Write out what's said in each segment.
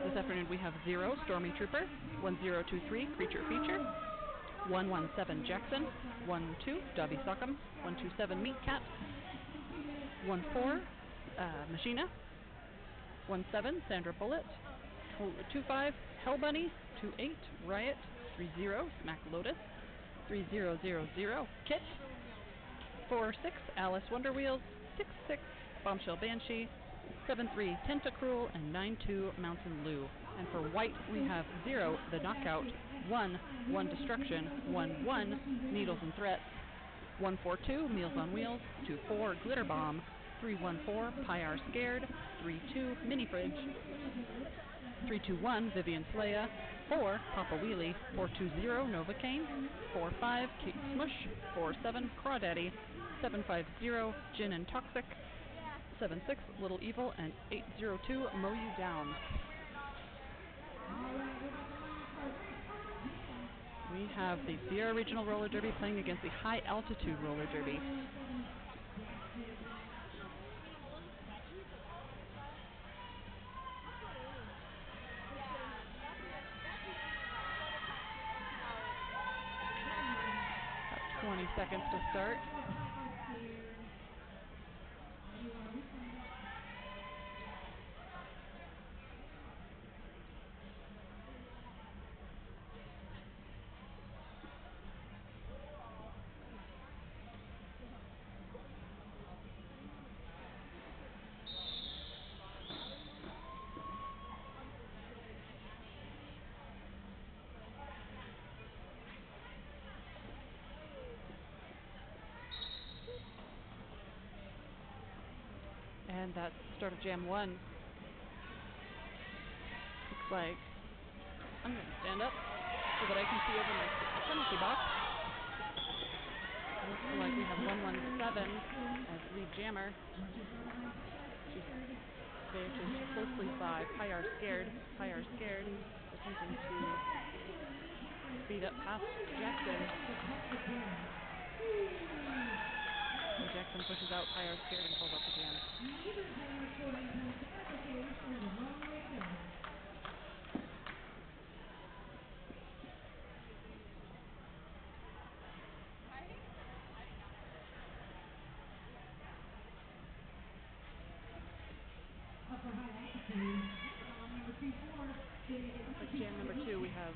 This afternoon we have 0, Stormy Trooper, 1023, Creature Feature, 117, Jackson, 12, Dobby Sockham, 127, Meat Cat, 14, Machina, 17, Sandra Bullet, 25, Hell Bunny, 28, Riot, 30, Smack Lotus, 3000, Kit, 46, Alice Wonder Wheels, 66, Bombshell Banshee, 73, Tentacruel, and 92, Mountain Lou. And for white, we have 0, The Knockout, 1 Destruction, 1 Needles and Threats, 142, Meals on Wheels, 24, Glitter Bomb, 314, Pyar Scared, 32, Mini Fridge, 321, Vivian Slaya, 4, Papa Wheelie, 420, Novocaine, 45, Kate Smush, 47, Crawdaddy, 750, Gin and Toxic, 76, Little Evil, and 802, Mow You Down. We have the Sierra Regional Roller Derby playing against the High Altitude Roller Derby. About 20 seconds to start. And that's the start of Jam 1. Looks like I'm going to stand up so that I can see over my penalty box. Looks like we have 117 as lead jammer. She's closely by Pyar Scared. Pyar Scared attempting to speed up past Jackson. And Jackson pushes out Pyar Scared and pulls up the jam. For jam number 2, we have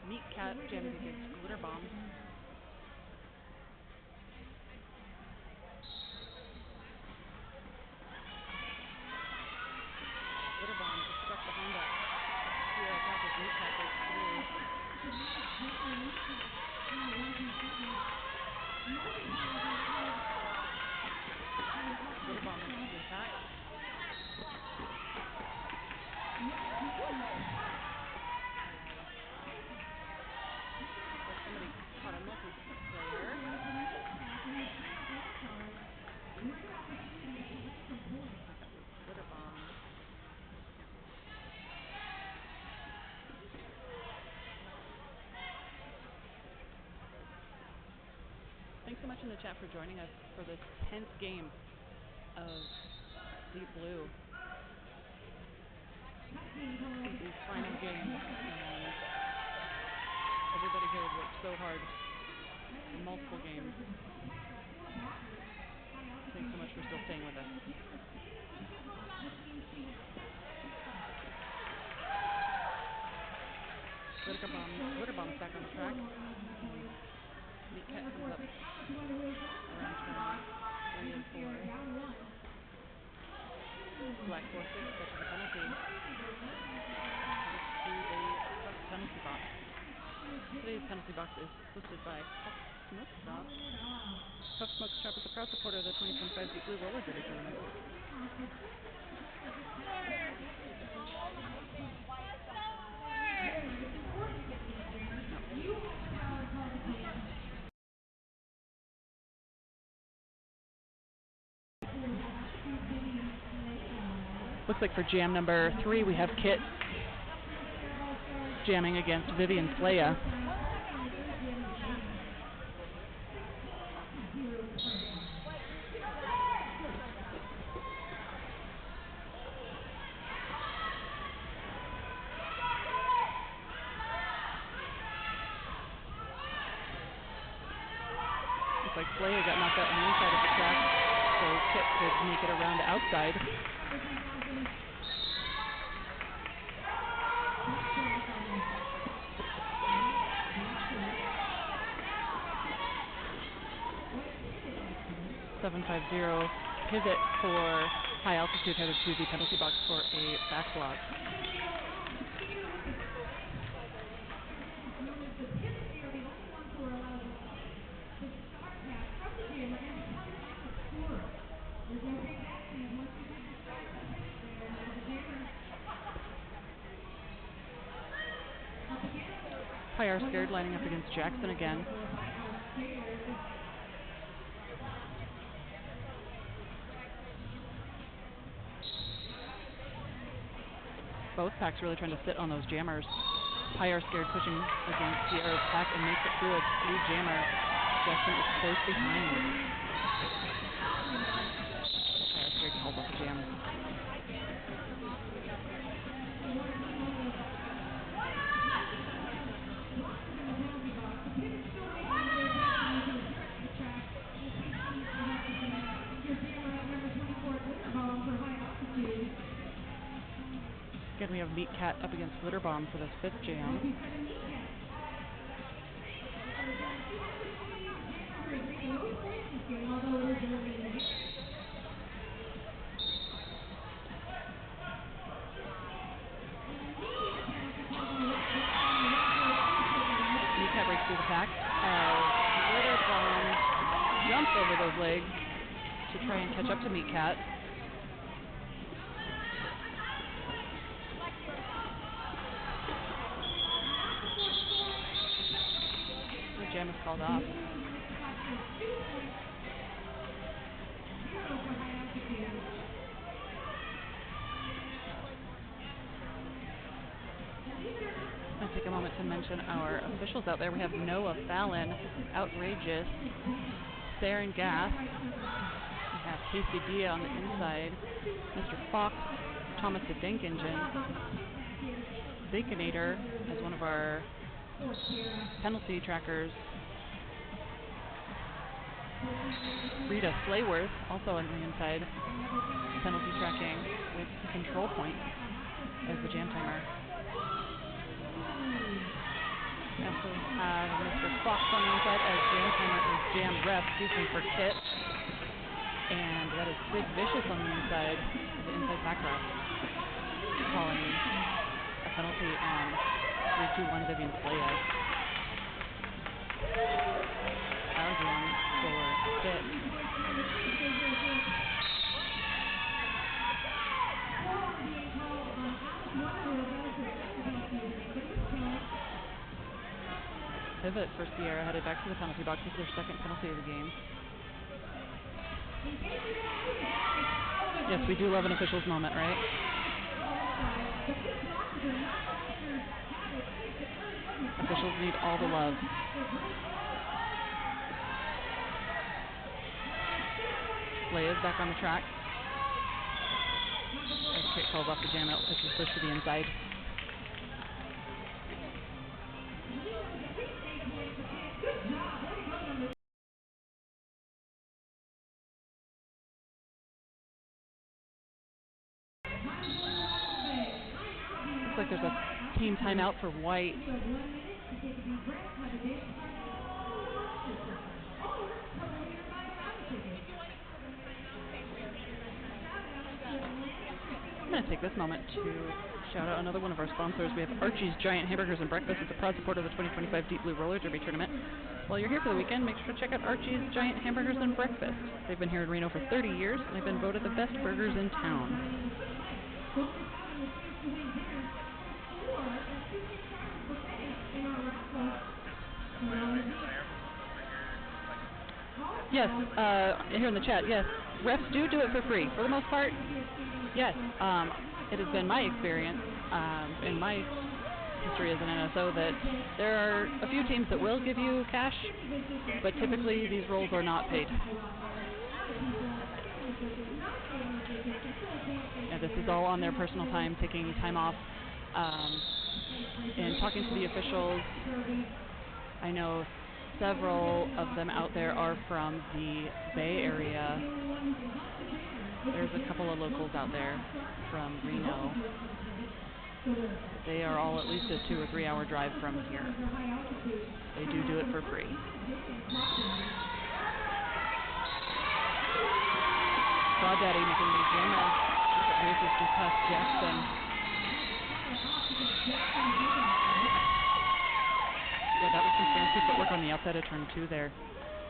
Meat Cat jamming against Glitter Bomb. Glitter Bomb is stuck behind us. Here attack as Meat Cat breaks through. Glitter Bomb makes the attack. Somebody caught a multiplayer. Glitter Bomb. Thanks so much in the chat for joining us for this 10th game of Deep Blue. This is the final game, and everybody here has worked so hard for multiple games. Thanks so much for still staying with us. Glitter Bomb's back on the track. Meat Cat comes up around turn 3 and 4. Black 4-6 catches a penalty. Headed to the Puff penalty box. Today's penalty box is hosted by Puff Smoke Stop. Puff Smoke Stop is a proud supporter of the 2025 Deep Blue Roller Derby tournament. Looks like for jam number 3 we have Kit jamming against Vivian Slaya. like Slaya got knocked out on the inside of the track, so Kit could make it around the outside. .750 pivot for high altitude headed to the penalty box for a back block. Pyar scared lining up against Jackson again. Both packs really trying to sit on those jammers. Pyar scared pushing against Sierra's pack and makes it through a lead jammer. Jackson is close behind. Pyar scared calls off the jam. Again, we have Meat Cat up against Glitter Bomb for this 5th jam. Meat Cat breaks through the pack as Glitter Bomb jumps over those legs to try and catch up to Meat Cat. Jam is called off. I'll take a moment to mention our officials out there. We have Noah Fallon, Outrageous, Saren Gas. We have Casey Dia on the inside, Mr. Fox, Thomas the Dank Engine, Baconator as one of our penalty trackers. Rita Slayworth also on the inside, penalty tracking with the control point as the jam timer. We also have Mr. Fox on the inside as jam timer is jam ref, for Kit. And that is Big Vicious on the inside, the inside pack ref, calling a penalty on 321 Vivian Slaya. Our jam for Kit. Pivot for Sierra, headed back to the penalty box. This is their 2nd penalty of the game. Yes, we do love an officials moment, right? Officials need all the love. Slaya's back on the track. As Kit calls off the jam out, which is pushed to the inside. Looks like there's a team timeout for White. I'm going to take this moment to shout out another one of our sponsors. We have Archie's Giant Hamburgers and Breakfast. It's a proud supporter of the 2025 Deep Blue Roller Derby Tournament. While you're here for the weekend, make sure to check out Archie's Giant Hamburgers and Breakfast. They've been here in Reno for 30 years, and they've been voted the best burgers in town. Yes, here in the chat, yes. Refs do it for free. For the most part, yes. It has been my experience in my history as an NSO that there are a few teams that will give you cash, but typically these roles are not paid. And this is all on their personal time, taking time off and talking to the officials. I know several of them out there are from the Bay Area. There's a couple of locals out there from Reno. They are all at least a 2 or 3 hour drive from here. They do it for free. Crawdaddy making the jammer. It races just past Jackson. Yeah, that was some fancy footwork on the outside of turn 2 there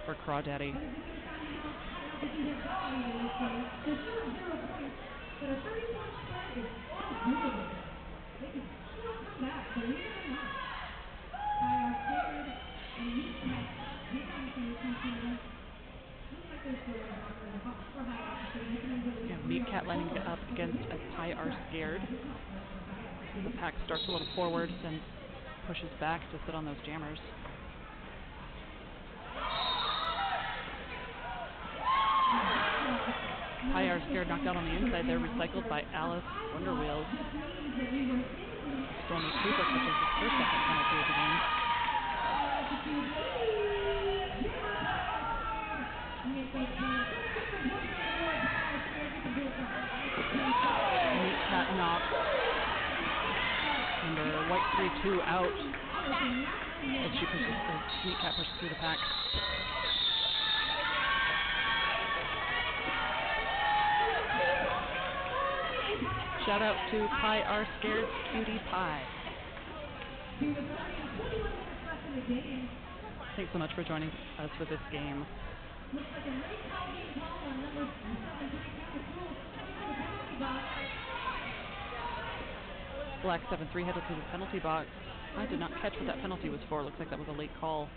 for Crawdaddy. And Meat Cat lining up against a Pie Are Scared. The pack starts a little forward, then pushes back to sit on those jammers. Pie Are Scared knocked out on the inside. They're recycled by Alice Wonderwheels. Stormy Trooper catches her second penalty of the game. Meat Cat knocks number White 3-2 out as she pushes. Meat Cat pushes through the pack. Shout out to Pie Are Scared Cutie Pie. Thanks so much for joining us for this game. Black 7-3 headed to the penalty box. I did not catch what that penalty was for. Looks like that was a late call.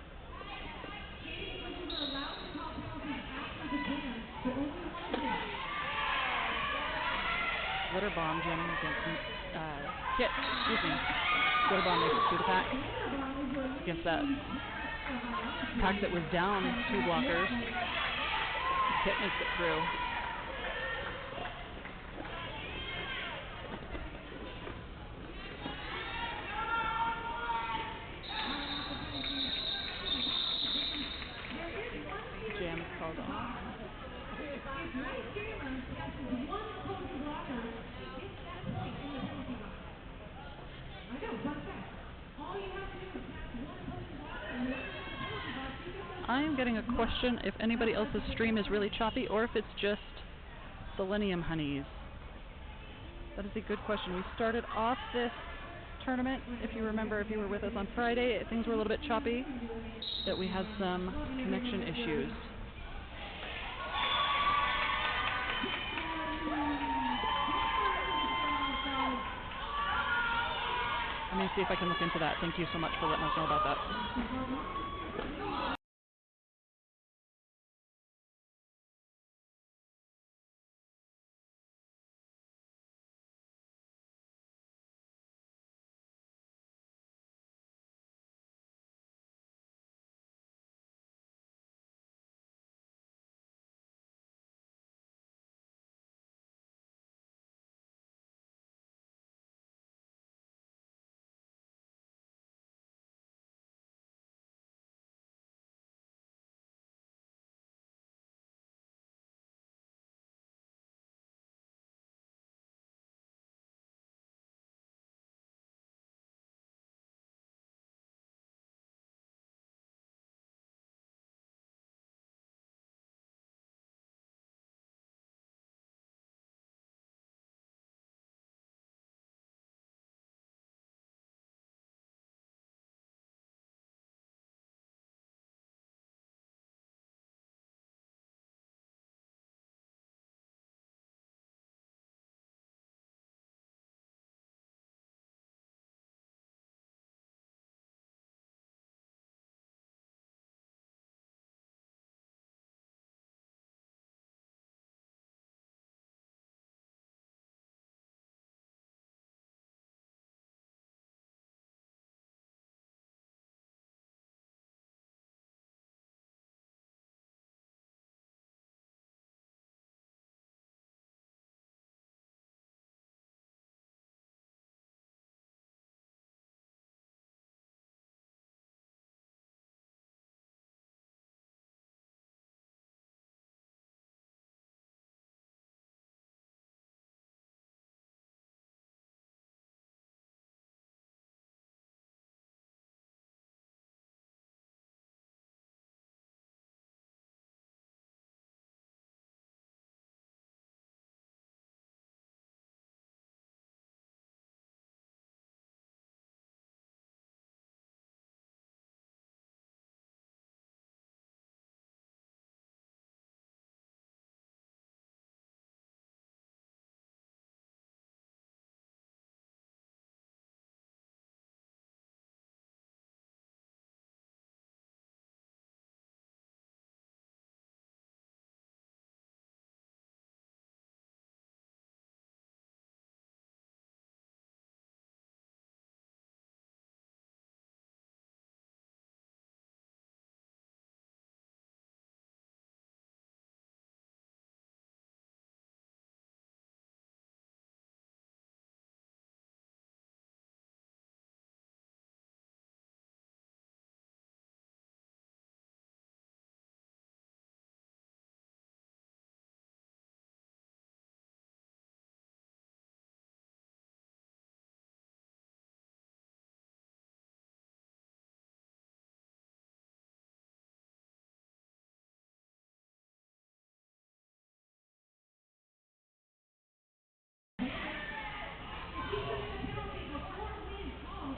Glitter Bomb jamming against Kit. Excuse me. Glitter Bomb makes it through the pack. Against that pack that was down 2 blockers. Kit makes it through. Jam is called off. I am getting a question if anybody else's stream is really choppy or if it's just Selenium Honeys. That is a good question. We started off this tournament, if you remember, if you were with us on Friday, things were a little bit choppy, that we had some connection issues. Let me see if I can look into that. Thank you so much for letting us know about that.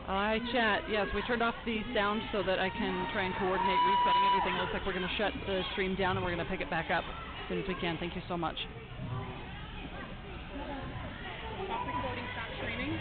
Hi, chat. Yes, we turned off the sound so that I can try and coordinate resetting everything. It looks like we're going to shut the stream down and we're going to pick it back up as soon as we can. Thank you so much. Stop recording, stop streaming.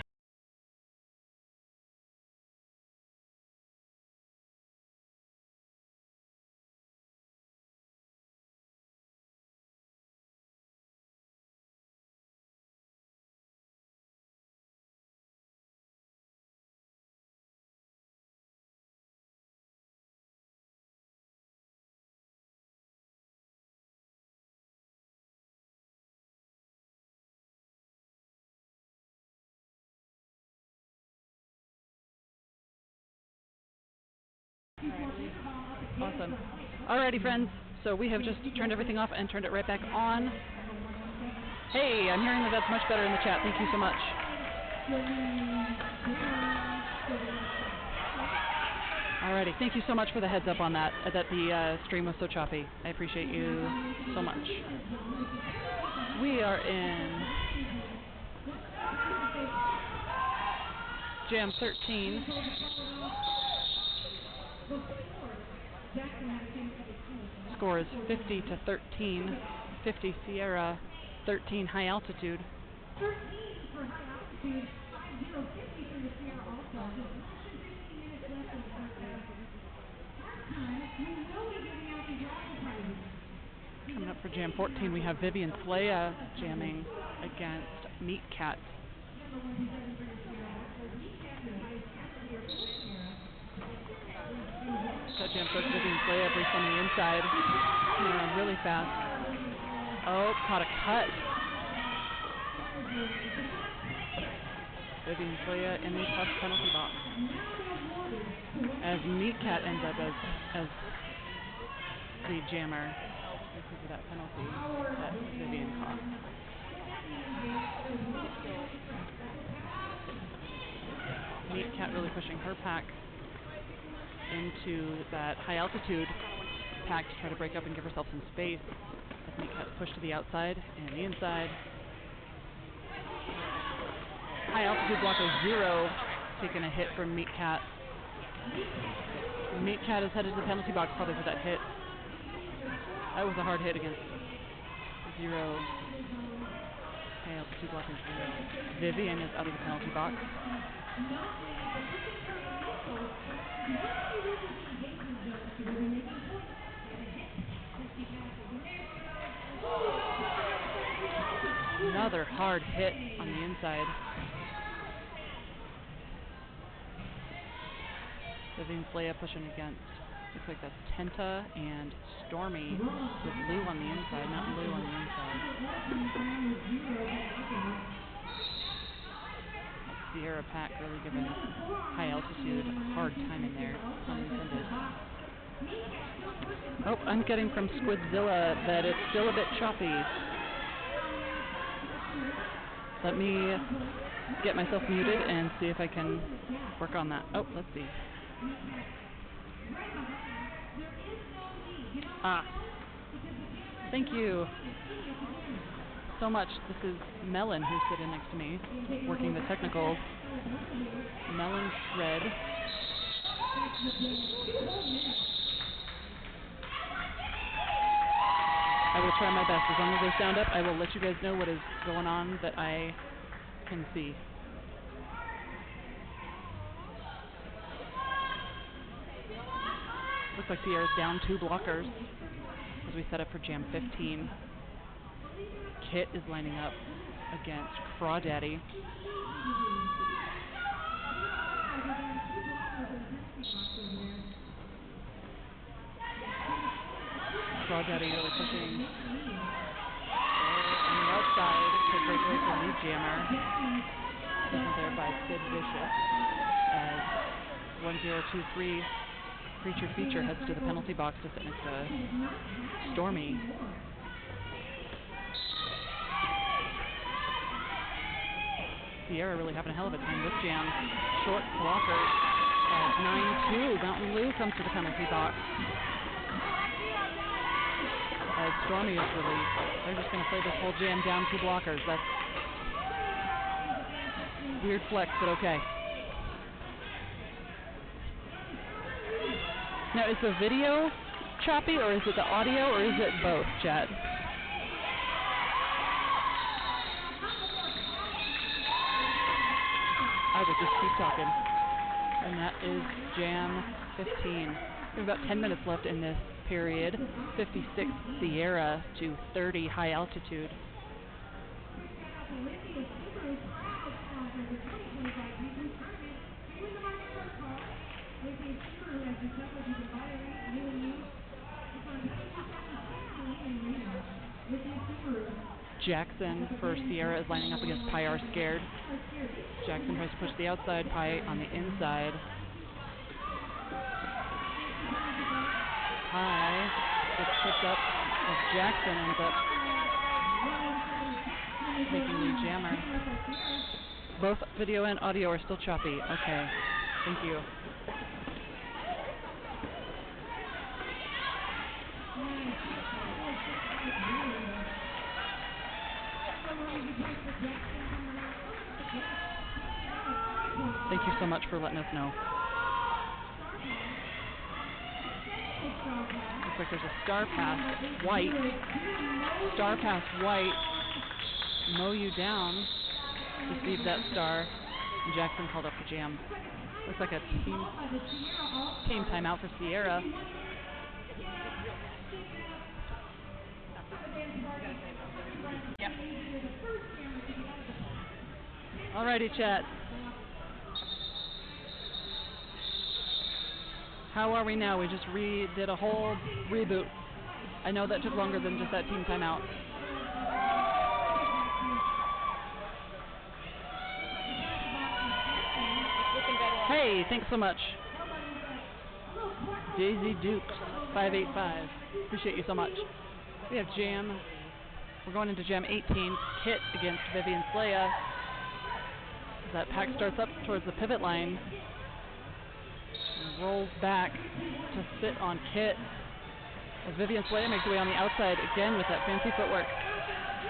Awesome. Alrighty, friends. So we have just turned everything off and turned it right back on. Hey, I'm hearing that that's much better in the chat. Thank you so much. Alrighty, thank you so much for the heads up on that the stream was so choppy. I appreciate you so much. We are in Jam 13. Score is 50 to 13. 50 Sierra, 13 high altitude. 13 for high altitude, 50 for the Sierra also. Just 15 minutes left in the first half. Halftime, we will be giving out the raffle prizes. Coming up for Jam 14, we have Vivian Slaya jamming against Meat Cat. That jam starts Vivian Slaya breaks on the inside. Coming around really fast. Oh, caught a cut. Vivian Slaya in the tough penalty box. As Meat Cat ends up as the jammer because of that penalty that Vivian caught. Meat Cat really pushing her pack into that high altitude pack to try to break up and give herself some space. As Meat Cat's pushed to the outside and the inside. High altitude blocker 0 taking a hit from Meat Cat. Meat Cat is headed to the penalty box probably for that hit. That was a hard hit against 0. High altitude blocker 0. Vivian is out of the penalty box. Another hard hit on the inside. Vivian Slaya pushing against. Looks like that's Tenta and Stormy with Lou on the inside, Mountain Lou on the inside. Sierra Pack really giving high altitude a hard time in there, pun intended. Oh, I'm getting from Squidzilla that it's still a bit choppy. Let me get myself muted and see if I can work on that. Oh, let's see. Thank you so much. This is Melon who's sitting next to me, working the technicals. Melon Shred. I will try my best. As long as they sound up, I will let you guys know what is going on that I can see. Looks like Sierra's down 2 blockers as we set up for Jam 15. Kit is lining up against Crawdaddy. Crawdaddy really pushing on the outside to break away from lead jammer. Taken there by Sid Vicious as 1023 Creature Feature heads to the penalty box to sit next to Stormy. Sierra really having a hell of a time this jam. Short blocker as 9-2. Mountain Lou comes to the penalty box. As Stormy is released. They're just going to play this whole jam down 2 blockers. That's weird flex, but okay. Now, is the video choppy, or is it the audio, or is it both, chat? I would just keep talking. And that is Jam 15. We have about 10 minutes left in this period. 56 Sierra to 30 high altitude. Jackson for Sierra is lining up against Pi R Scared. Jackson tries to push the outside, Pi on the inside. Pi gets tripped up as Jackson ends up making the jammer. Both video and audio are still choppy. Okay, thank you. Thank you so much for letting us know. Looks like there's a star pass white. Star pass white. Mow you down. Received that star. And Jackson called up the jam. Looks like a team timeout for Sierra. Alrighty, chat. How are we now? We just did a whole reboot. I know that took longer than just that team timeout. Hey, thanks so much. Daisy Dukes, 585. Appreciate you so much. We have Jam. We're going into Jam 18. Kit against Vivian Slaya. That pack starts up towards the pivot line. And rolls back to sit on Kit. As Vivian Slaya makes her way on the outside again with that fancy footwork.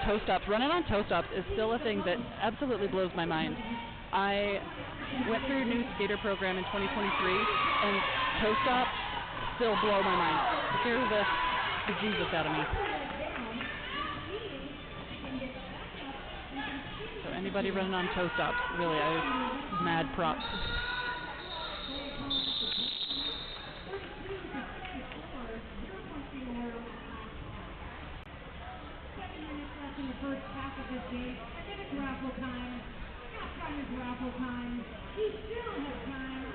Toe stops. Running on toe stops is still a thing that absolutely blows my mind. I went through a new skater program in 2023, and toe stops still blow my mind. Scare the Jesus out of me. So anybody running on toe stops, really, mad props. In the first half of this game, and then it's raffle time. Halftime is raffle time. You still have time.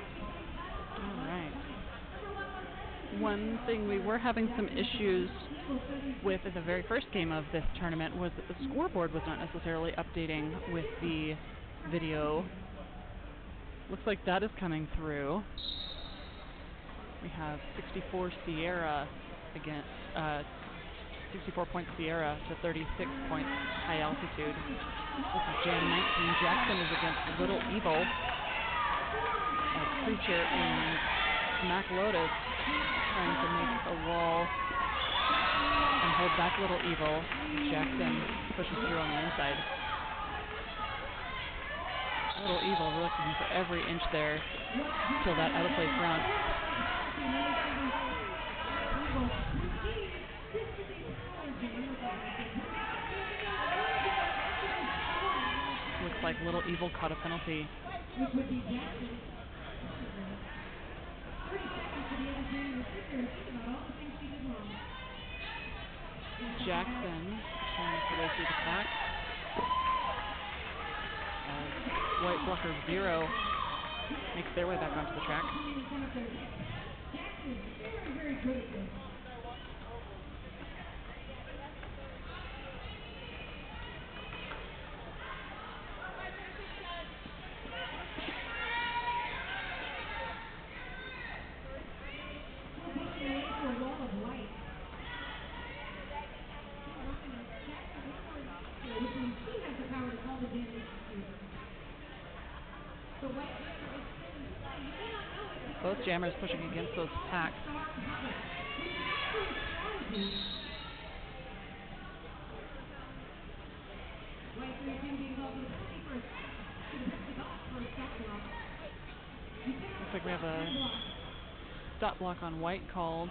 All right. One thing we were having some issues with in the very first game of this tournament was that the scoreboard was not necessarily updating with the video. Looks like that is coming through. We have 64 Sierra against 64 points Sierra to 36 points high altitude. This is Jam 19. Jackson is against Little Evil. Preacher and Mac Lotus trying to make a wall and hold back Little Evil. Jackson pushes through on the inside. Little Evil looking for every inch there till that out of play front. Looks like Little Evil caught a penalty. Jackson trying to way through the pack. White Blocker 0 makes their way back onto the track. Both jammers pushing against those packs. Looks like we have a stop block on white called.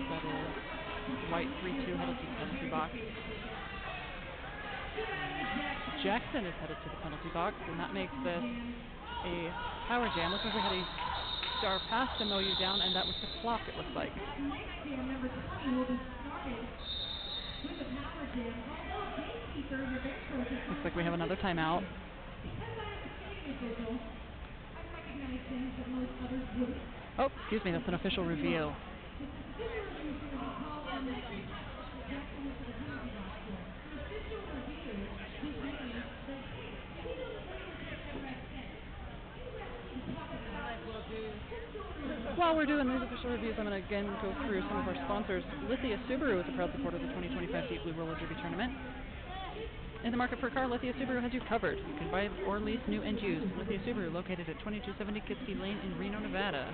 That is white 3-2 headed to the penalty box. Jackson is headed to the penalty box, and that makes this a power jam. Looks like we had a star pass to mow you down, and that was the clock, it looks like. Looks like we have another timeout. Oh, excuse me, that's an official review. While we're doing these official reviews, I'm going to again go through some of our sponsors. Lithia Subaru is a proud supporter of the 2025 Deep Blue Roller Derby Tournament. In the market for a car, Lithia Subaru has you covered. You can buy or lease new and used. Lithia Subaru, located at 2270 Kitski Lane in Reno, Nevada.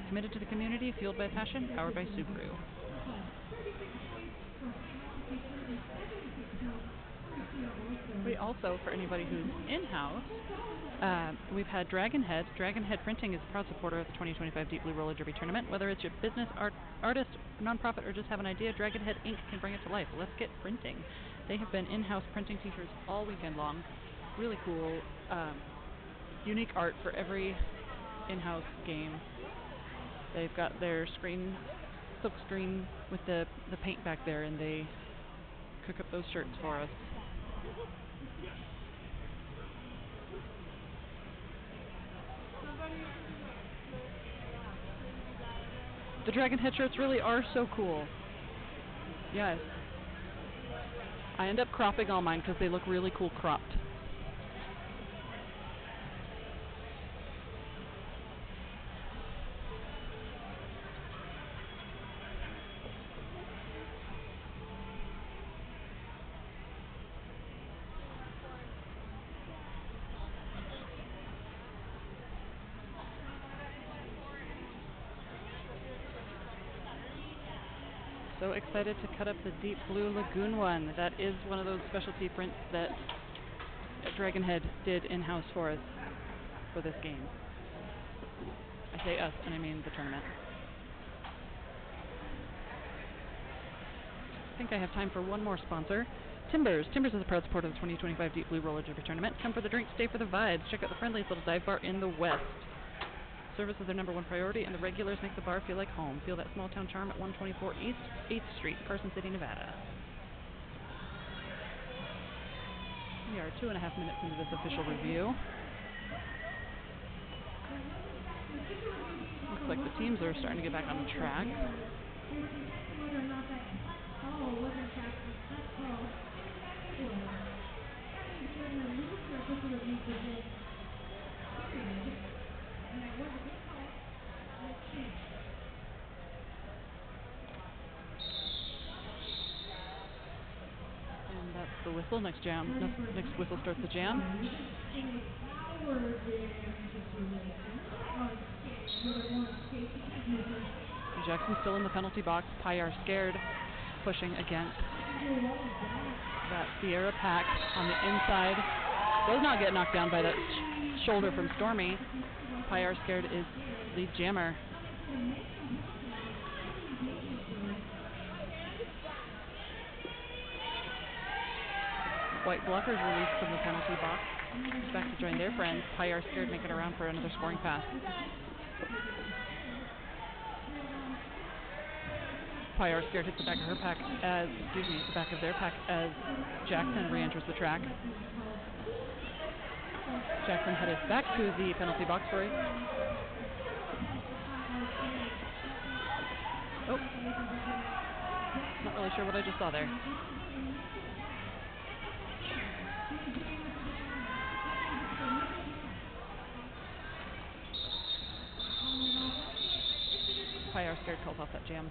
Committed to the community, fueled by passion, powered by Subaru. We also, for anybody who's in-house, we've had Dragon Head. Dragon Head Printing is a proud supporter of the 2025 Deep Blue Roller Derby Tournament. Whether it's your business, artist, nonprofit, or just have an idea, Dragon Head Ink can bring it to life. Let's get printing. They have been in-house printing t-shirts all weekend long. Really cool, unique art for every in-house game. They've got their silk screen with the paint back there, and they cook up those shirts for us. The Dragon Head shirts really are so cool. Yes. I end up cropping all mine because they look really cool cropped. So excited to cut up the Deep Blue Lagoon one. That is one of those specialty prints that Dragon Head did in-house for us for this game. I say us, and I mean the tournament. I think I have time for one more sponsor. Timbers. Timbers is a proud supporter of the 2025 Deep Blue Roller Derby Tournament. Come for the drinks, stay for the vibes. Check out the friendliest little dive bar in the West. Service is their #1 priority, and the regulars make the bar feel like home. Feel that small town charm at 124 East 8th Street, Carson City, Nevada. We are 2.5 minutes into this official review. Looks like the teams are starting to get back on the track. And that's the whistle. Next whistle starts the jam. Jackson's still in the penalty box. Pyar scared, pushing against that Sierra pack on the inside. Does not get knocked down by that shoulder from Stormy. Pyar scared is lead jammer. White blockers released from the penalty box. Back to join their friends. Pyar scared making around for another scoring pass. Pyar scared hits the back of her pack as, the back of their pack as Jackson re-enters the track. Jackson headed back to the penalty box for a... Oh. Not really sure what I just saw there. Pyar scared calls off that jam.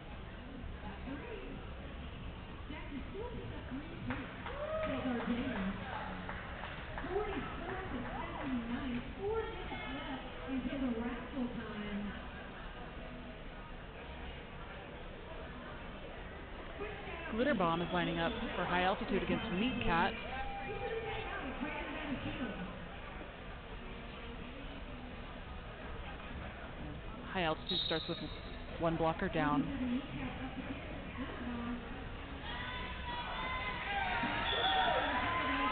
Glitter Bomb is lining up for high altitude against Meat Cat. high altitude starts with one blocker down.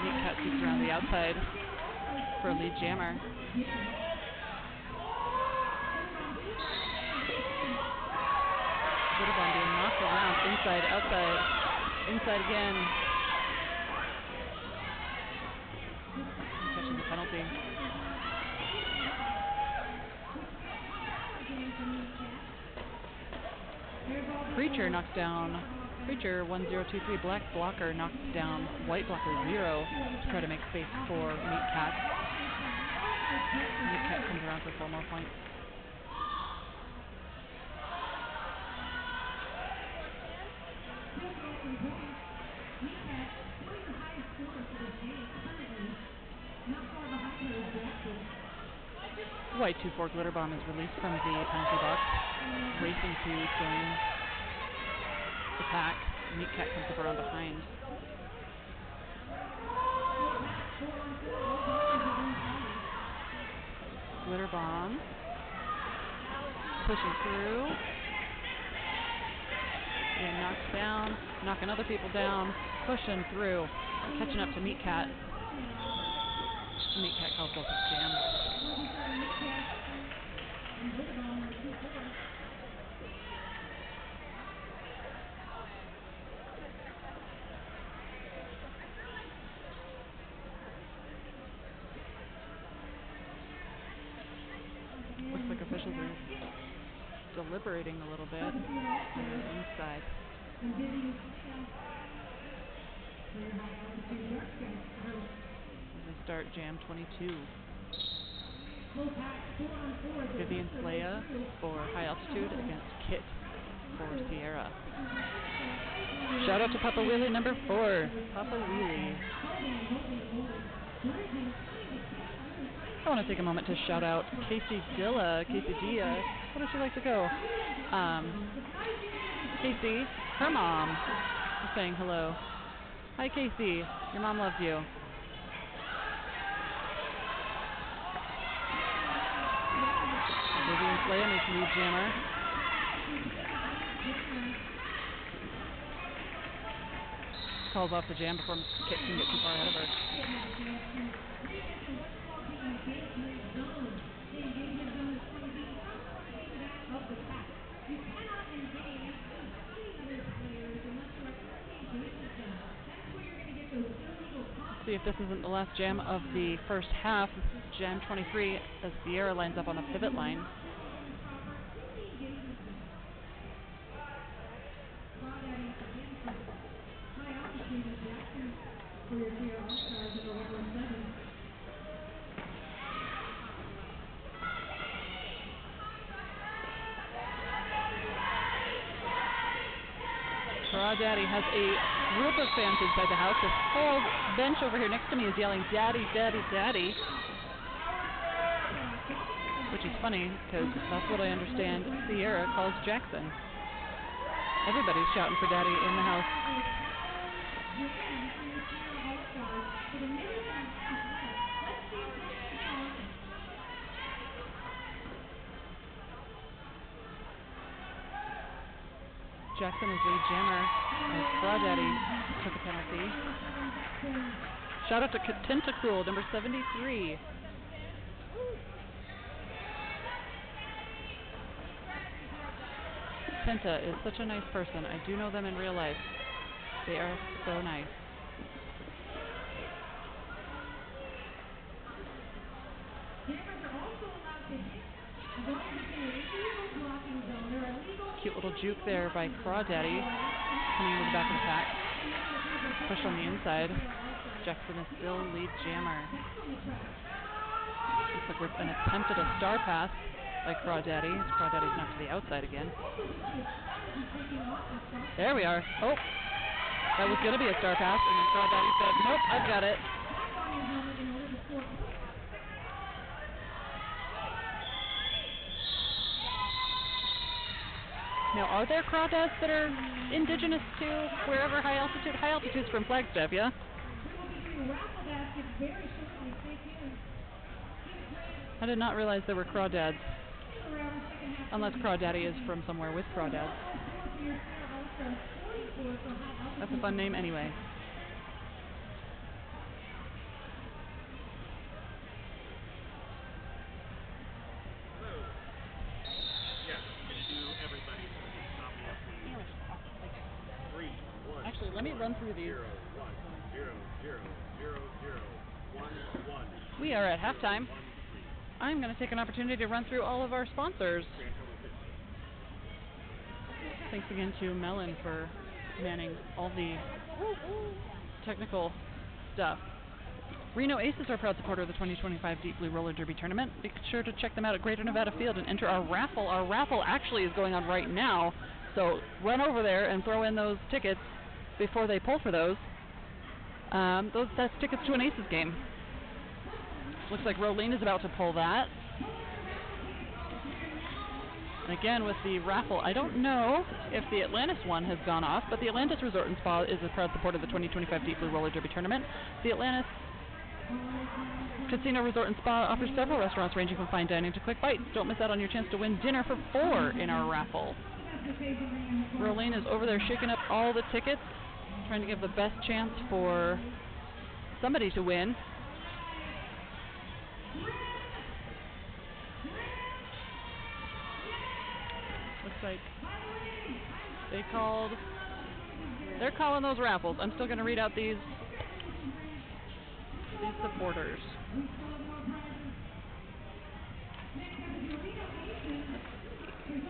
Meat Cat sneaks around the outside for a lead jammer. Glitterbomb being knocked around, inside, outside, inside again. Catching the penalty. Preacher knocks down. Preacher 1023 black blocker knocks down white blocker 0 to try to make space for Meat Cat. Meat Cat comes around for 4 more points. White 2-4 Glitterbomb is released from the penalty box, racing to join the pack. Meat Cat comes up around behind. Glitterbomb pushing through. Being knocked down, knocking other people down, pushing through, catching up to Meat Cat. Meat Cat calls both his jam. Looks like officials are deliberating a little bit. They're inside. They start jam 22. Vivian Slaya for high altitude against Kit for Sierra. Shout out to Papa Wheelie number 4. Papa Wheelie. I want to take a moment to shout out Casey Dilla. Casey Dia. Where does she like to go? Casey, her mom, is saying hello. Hi Casey, your mom loves you. Vivian Slaya makes lead jammer. Calls off the jam before Kit can get too far ahead of her. See if this isn't the last jam of the first half. Jam 23 as Sierra lines up on the pivot line. Daddy has a group of fans inside the house. This whole bench over here next to me is yelling, "Daddy, Daddy, Daddy," which is funny because that's what I understand Sierra calls Jackson. Everybody's shouting for Daddy in the house. Jackson is lead jammer as Crawdaddy took a penalty. Shout out to Tentacruel, number 73. Tenta is such a nice person. I do know them in real life. They are so nice. Cute little juke there by Crawdaddy, coming into the back of the pack. Push on the inside. Jackson is still lead jammer. Looks like an attempt at a star pass by Crawdaddy. Crawdaddy's knocked to the outside again. There we are. Oh, that was going to be a star pass, and then Crawdaddy said, "Nope, I've got it." Now, are there crawdads that are indigenous to wherever high altitude? High altitude's from Flagstaff, yeah? I did not realize there were crawdads. Unless Crawdaddy is from somewhere with crawdads. That's a fun name anyway. Actually, let me run through these. We are at halftime. I'm going to take an opportunity to run through all of our sponsors. Thanks again to Melon for manning all the technical stuff. Reno Aces are a proud supporter of the 2025 Deep Blue Roller Derby Tournament. Be sure to check them out at Greater Nevada Field and enter our raffle. Our raffle actually is going on right now, so run over there and throw in those tickets before they pull for those. That's tickets to an Aces game. Looks like Rolene is about to pull that. And again, with the raffle, I don't know if the Atlantis one has gone off, but the Atlantis Resort and Spa is a proud supporter of the 2025 Deep Blue Roller Derby Tournament. The Atlantis Casino Resort and Spa offers several restaurants ranging from fine dining to quick bites. Don't miss out on your chance to win dinner for 4 in our raffle. Rolene is over there shaking up all the tickets, trying to give the best chance for somebody to win. Looks like they're calling those raffles. I'm still going to read out these supporters.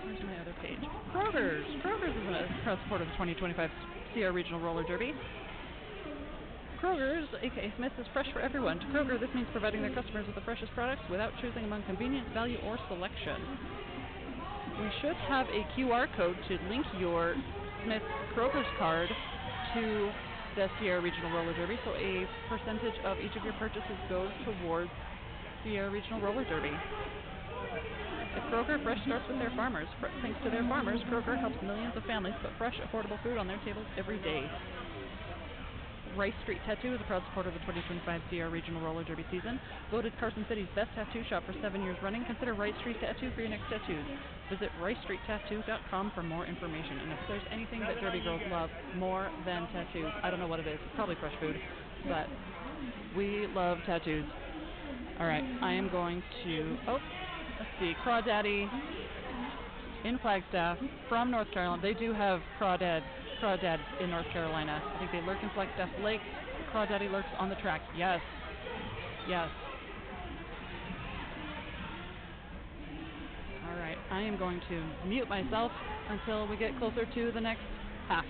Where's my other page? Kroger's is a proud supporter of the 2025 Sierra Regional Roller Derby. Kroger's, aka Smith, is fresh for everyone. To Kroger, this means providing their customers with the freshest products without choosing among convenience, value, or selection. We should have a QR code to link your Smith Kroger's card to the Sierra Regional Roller Derby, so a percentage of each of your purchases goes towards Sierra Regional Roller Derby. At Kroger, fresh starts with their farmers. Thanks to their farmers, Kroger helps millions of families put fresh, affordable food on their tables every day. Rice Street Tattoo is a proud supporter of the 2025 Sierra Regional Roller Derby season. Voted Carson City's best tattoo shop for 7 years running, consider Rice Street Tattoo for your next tattoos. Visit ricestreettattoo.com for more information. And if there's anything that Derby girls love more than tattoos, I don't know what it is. It's probably fresh food, but we love tattoos. All right, I am going to, let's see, Crawdaddy in Flagstaff from North Carolina. They do have Crawdad in North Carolina. I think they lurk in Flagstaff Lake. Crawdaddy lurks on the track. Yes. All right, I am going to mute myself until we get closer to the next half.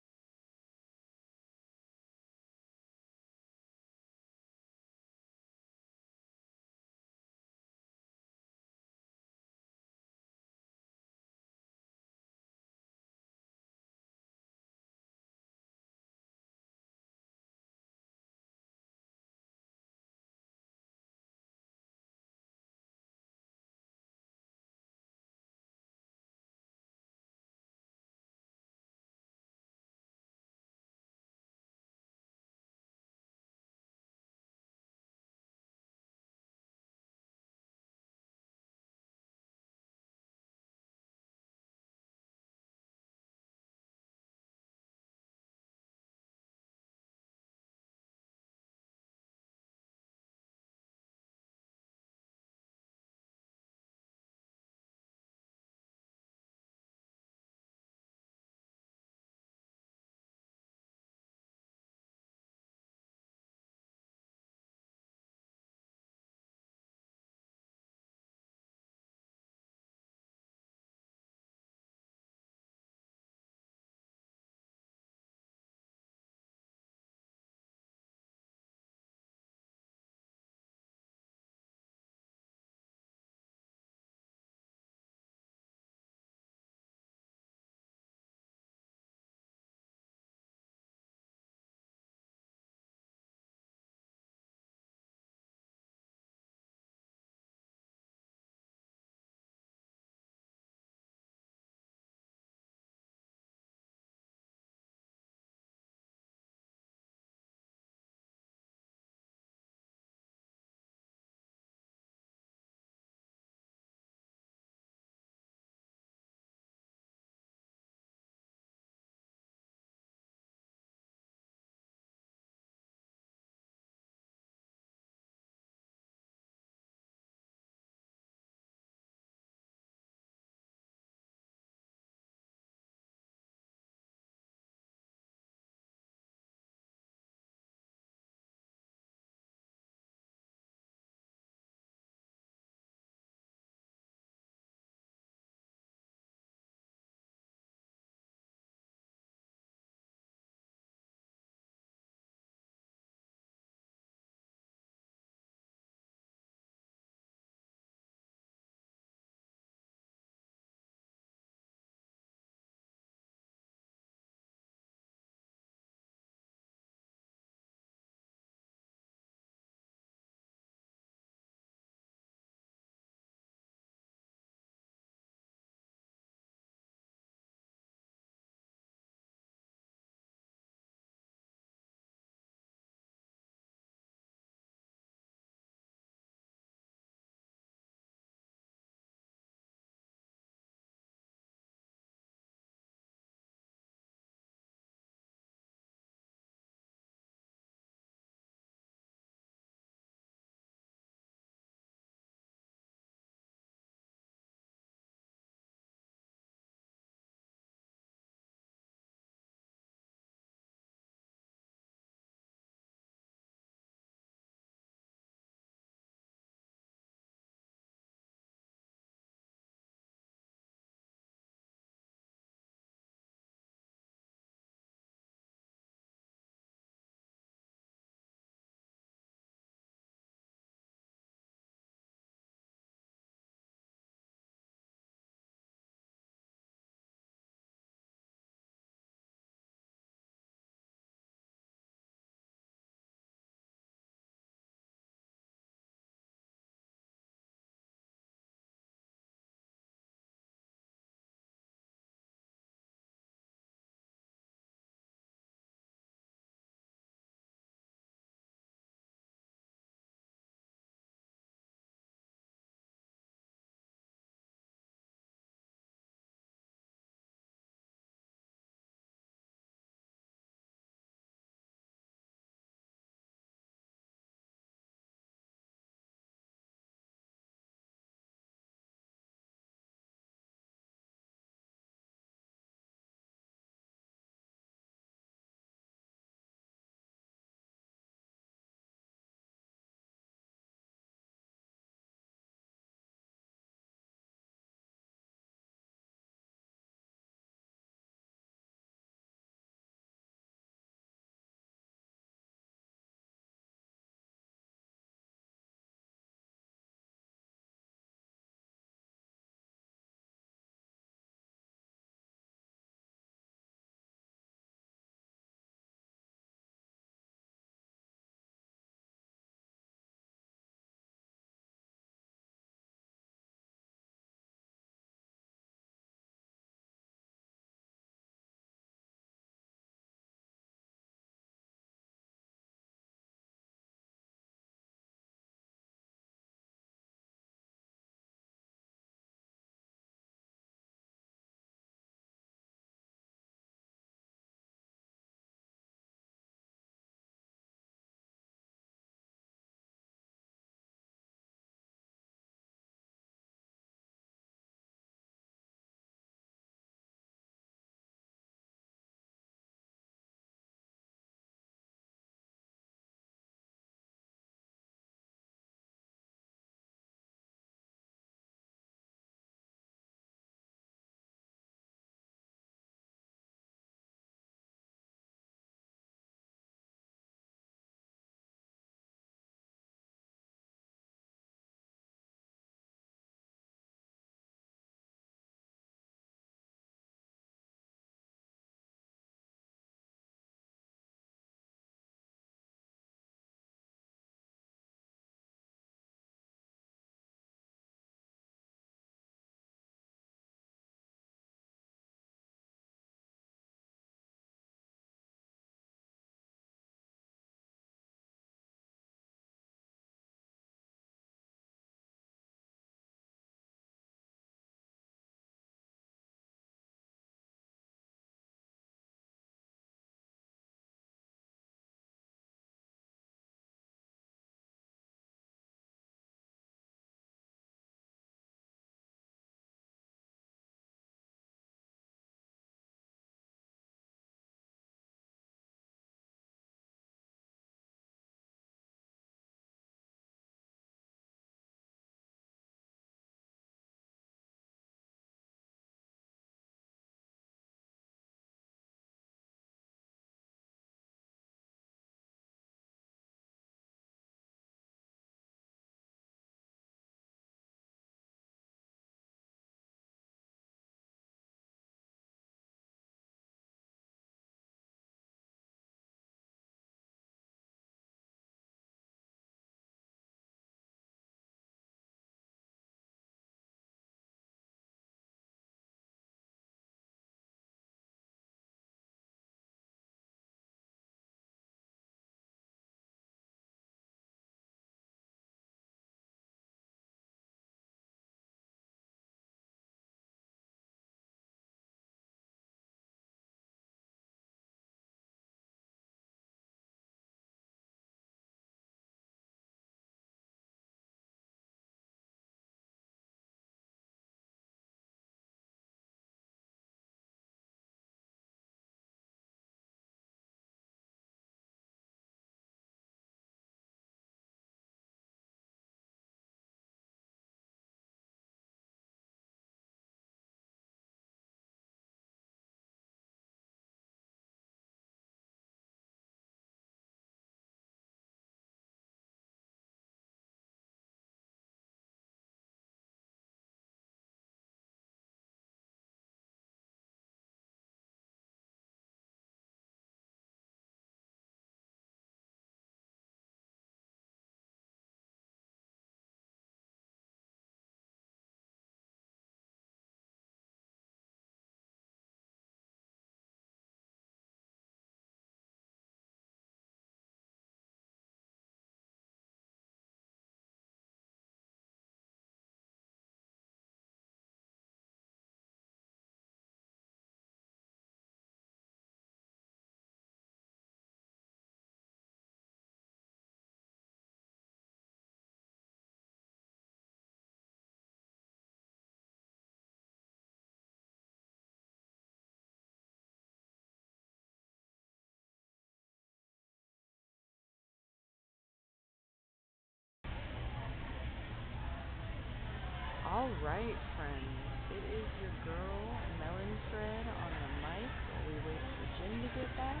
Alright, friends, it is your girl, Melon Thread, on the mic while we wait for Jim to get back.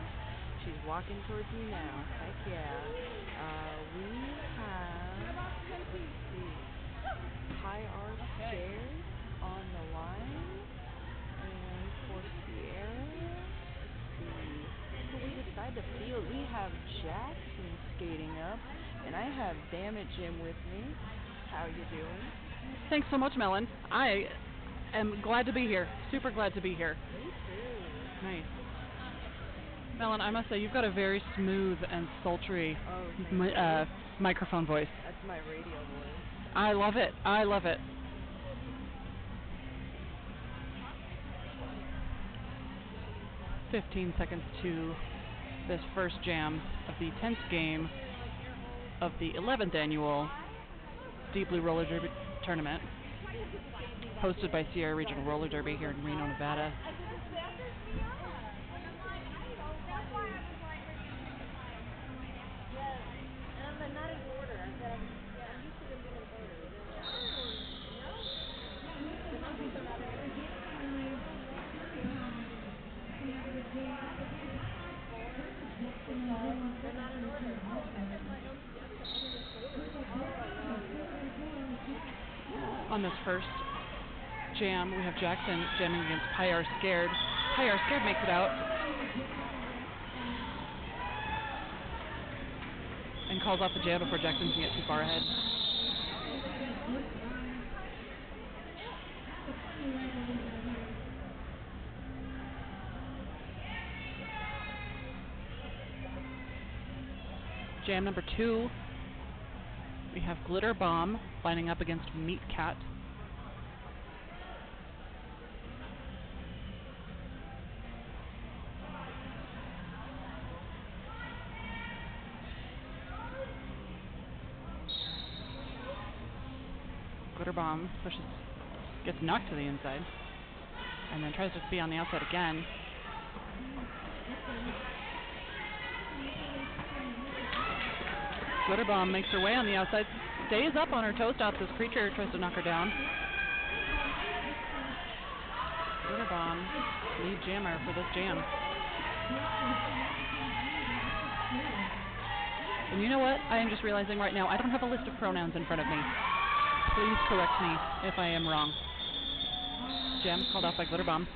She's walking towards me now. Heck yeah. We have, let's see, High Art Scared on the line. And for Sierra, let's see who we decide to field. We have Jackson skating up, and I have Dammit Jim with me. How you doing? Thanks so much, Melon. I am glad to be here. Super glad to be here. Me too. Nice. Melon, I must say, you've got a very smooth and sultry microphone voice. That's my radio voice. I love it. I love it. "15 seconds to this first jam of the 10th game of the 11th annual Deep Blue Roller Derby tournament, hosted by Sierra Regional Roller Derby here in Reno, Nevada. On this first jam, we have Jackson jamming against Pyar Scared. Pyar Scared makes it out and calls off the jam before Jackson can get too far ahead. Jam number 2, we have Glitter Bomb lining up against Meat Cat. Glitter Bomb gets knocked to the inside, and then tries to be on the outside again. Glitter Bomb makes her way on the outside, stays up on her toe stops as Creature tries to knock her down. Glitter Bomb, lead jammer for this jam. And you know what? I am just realizing right now I don't have a list of pronouns in front of me. Please correct me if I am wrong. Jam called off by Glitter Bomb.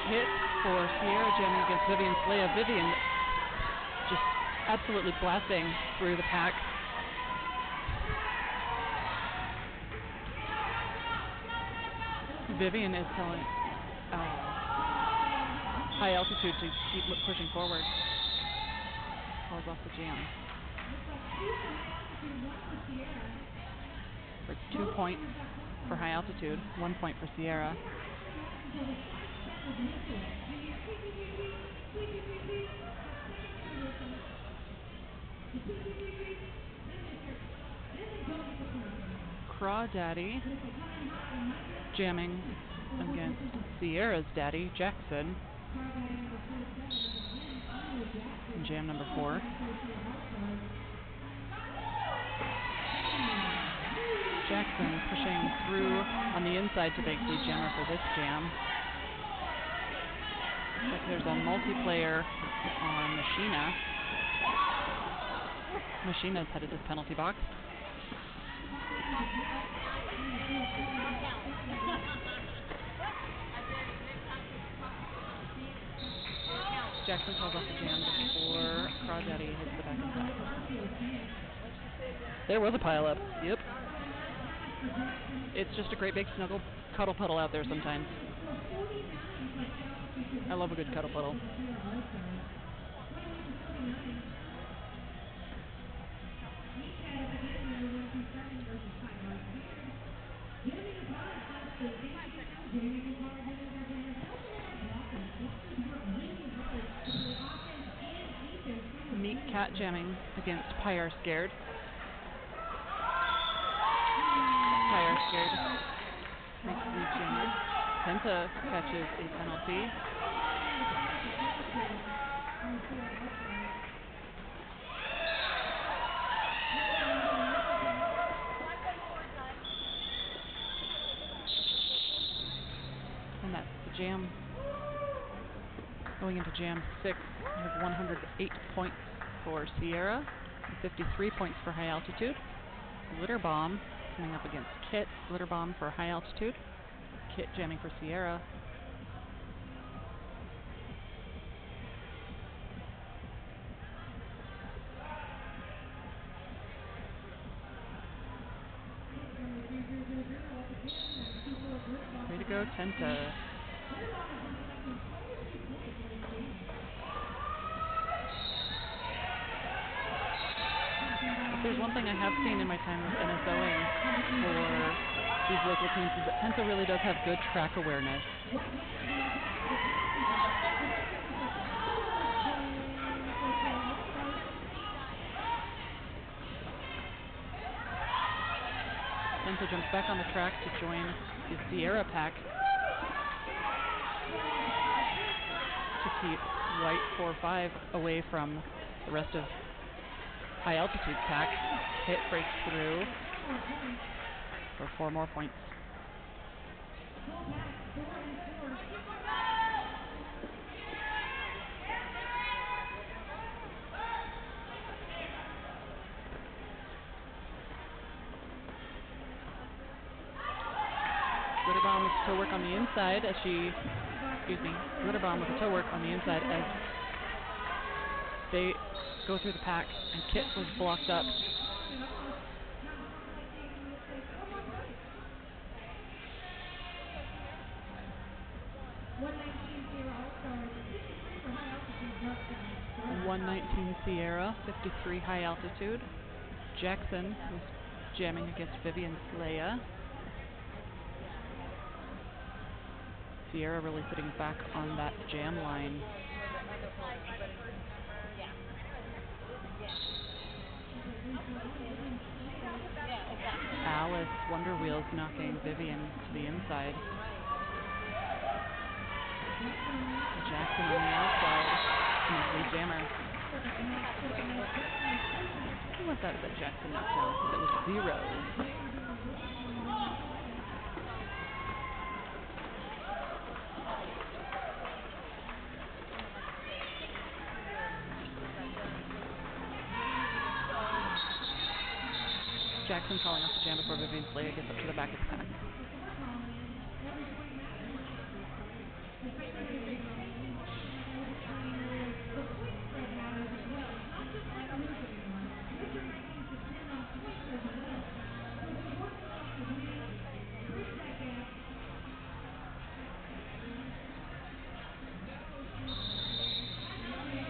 Hit for Sierra jamming against Vivian Slea. Vivian just absolutely blasting through the pack. Vivian is telling High Altitude to keep pushing forward. Calls off the jam. For 2 points for High Altitude, 1 point for Sierra. Crawdaddy jamming against Sierra's daddy, Jackson. In jam number 4. Jackson pushing through on the inside to make lead jammer for this jam. Looks like there's a multiplayer on Machina. Machina's headed to the penalty box. Jackson calls off the jam before Crawdaddy hits the back impact. There was a pile up. Yep. It's just a great big snuggle cuddle puddle out there sometimes. I love a good cuddle puddle. Meat Cat jamming against Pyre Scared. Pyre Scared makes the jammer. Penta catches a penalty. And that's the jam. Going into jam 6, we have 108 points for Sierra, and 53 points for high altitude. Glitter Bomb coming up against Kit. Glitter Bomb for high altitude. Kit jamming for Sierra. Way to go, Tenta. If there's one thing I have seen in my time of NSOing for these local teams is that Tenta really does have good track awareness. Tenta jumps back on the track to join the Sierra pack to keep White 4-5 away from the rest of high altitude pack. Hit breaks through for 4 more points. Glitter Bomb with toe work on the inside as she, Glitter Bomb with a toe work on the inside as they go through the pack, and Kit was blocked up. Sierra, 53 high altitude. Jackson was jamming against Vivian Slaya. Sierra really sitting back on that jam line. Alice Wonder Wheels knocking Vivian to the inside. Jackson on the outside. Lead jammer. Who was that Jackson knocked down? Because it was 0. Jackson calling off the jam before Vivian Slayer gets up to the back of the pack.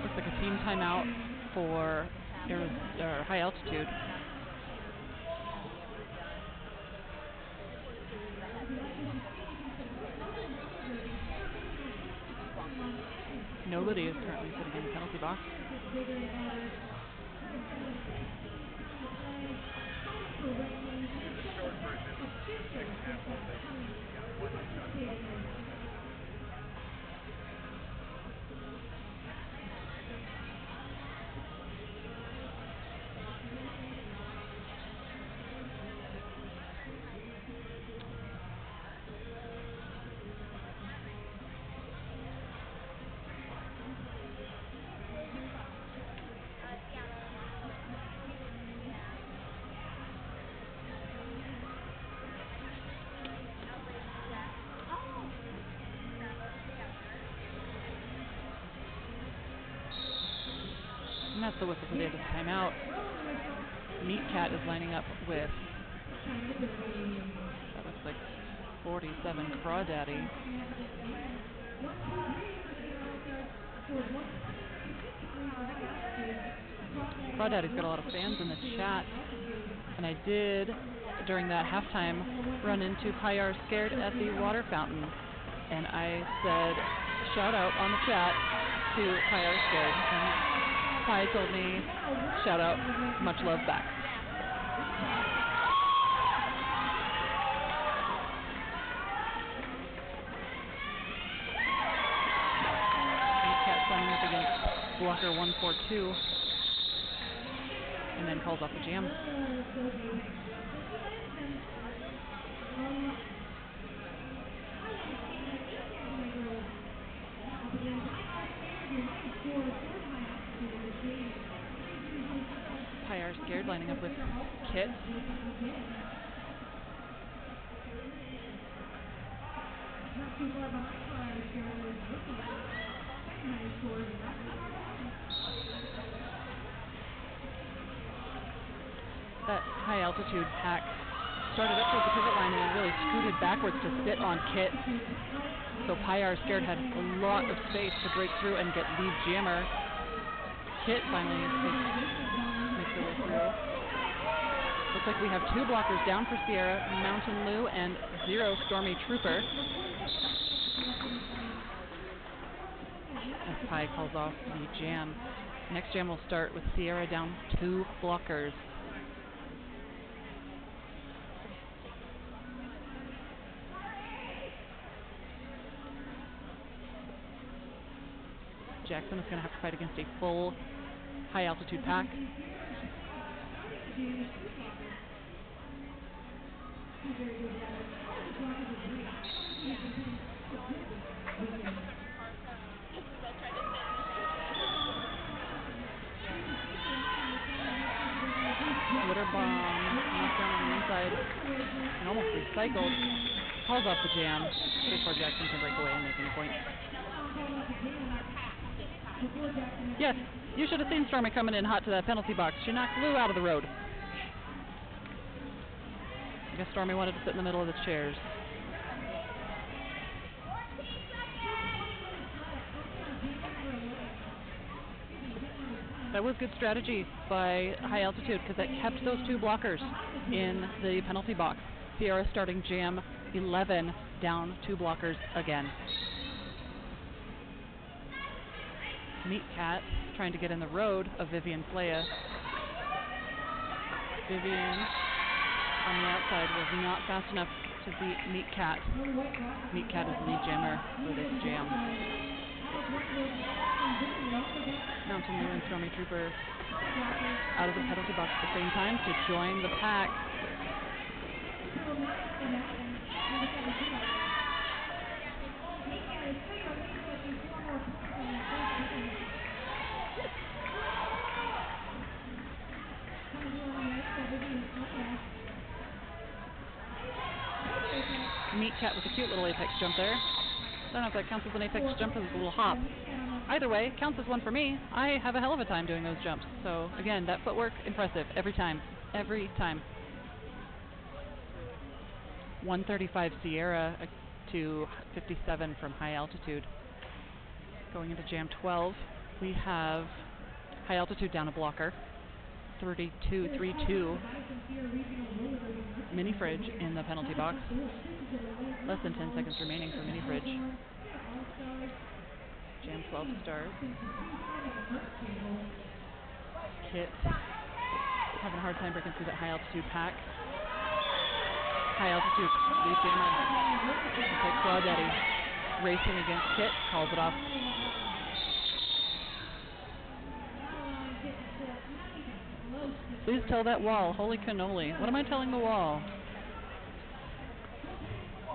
Looks like a team timeout for high altitude. Nobody is currently sitting in the penalty box. And that's the whistle for the end of the timeout. Meat Cat is lining up with, that looks like 47 Crawdaddy. Crawdaddy's got a lot of fans in the chat. And I did, during that halftime, run into Pyar Scared at the water fountain. And I said, shout out on the chat to Pyar Scared. And Pi told me, shout out, much love back. Cat signing up against blocker 142. And then calls off the jam. Pyar Scared lining up with Kit. That high altitude pack started up towards the pivot line and then really scooted backwards to sit on Kit. So Pyar Scared had a lot of space to break through and get lead jammer. Kit finally makes her way through. Looks like we have 2 blockers down for Sierra, Mountain Lou and 0 Stormy Trooper. As Pi calls off the jam. Next jam will start with Sierra down 2 blockers. Jackson is going to have to fight against a full high altitude pack. Glitter bomb, knocked down on the inside, and almost recycled. Calls off the jam before Jackson can break away and make any point. Yes, you should have seen Stormy coming in hot to that penalty box. She knocked Lou out of the road. I guess Stormy wanted to sit in the middle of the chairs. That was good strategy by high altitude because that kept those 2 blockers in the penalty box. Sierra starting jam 11, down 2 blockers again. Meat Cat trying to get in the road of Vivian Flea. Vivian on the outside was not fast enough to beat Meat Cat. Meat Cat is the lead jammer for this jam. Mountain Lou and Stormy Trooper out of the penalty box at the same time to join the pack. Meat Cat with a cute little apex jump there. I don't know if that counts as an apex jump or as a little hop. Either way, counts as one for me. I have a hell of a time doing those jumps. So again, that footwork, impressive every time. Every time. 135 Sierra to 57 from high altitude. Going into jam 12, we have high altitude down a blocker. 32-32. Mini Fridge in the penalty box. Less than 10 seconds remaining for Mini Fridge. Jam 12 starts. Kit having a hard time breaking through that high altitude pack. High altitude lead jammer. Looks like Claudette racing against Kit, calls it off. Please tell that wall, holy cannoli. What am I telling the wall?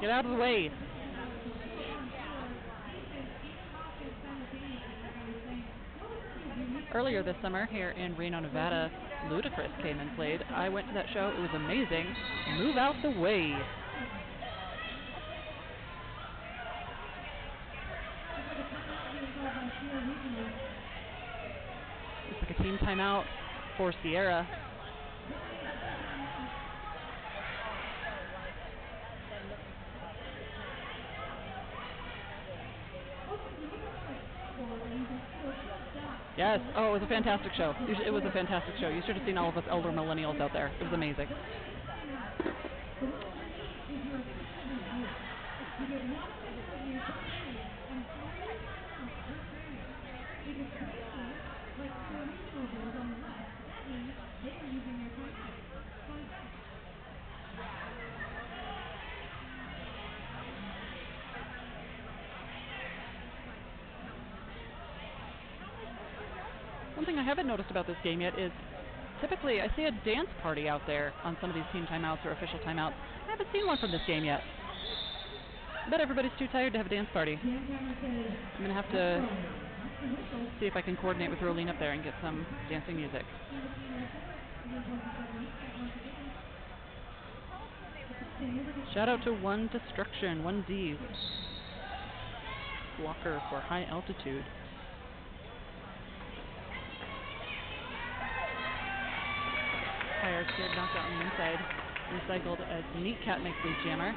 Get out of the way. Earlier this summer here in Reno, Nevada, Ludacris came and played. I went to that show. It was amazing. Move out the way. Looks like a team timeout for Sierra. Yes. Oh, it was a fantastic show. It was a fantastic show. You should have seen all of us elder millennials out there. It was amazing. You get one official review per game and 3 timeouts per frame. If it's raining, like the regional goes on the left, that means they are using their timeout. Fun fact. One thing I haven't noticed about this game yet is typically I see a dance party out there on some of these team timeouts or official timeouts. I haven't seen one from this game yet. I bet everybody's too tired to have a dance party. I'm going to have to see if I can coordinate with Rolene up there and get some dancing music. Shout out to One Destruction, 1D. Blocker for high altitude. Fire scared knocked out on the inside. Recycled as Meat Cat makes lead jammer.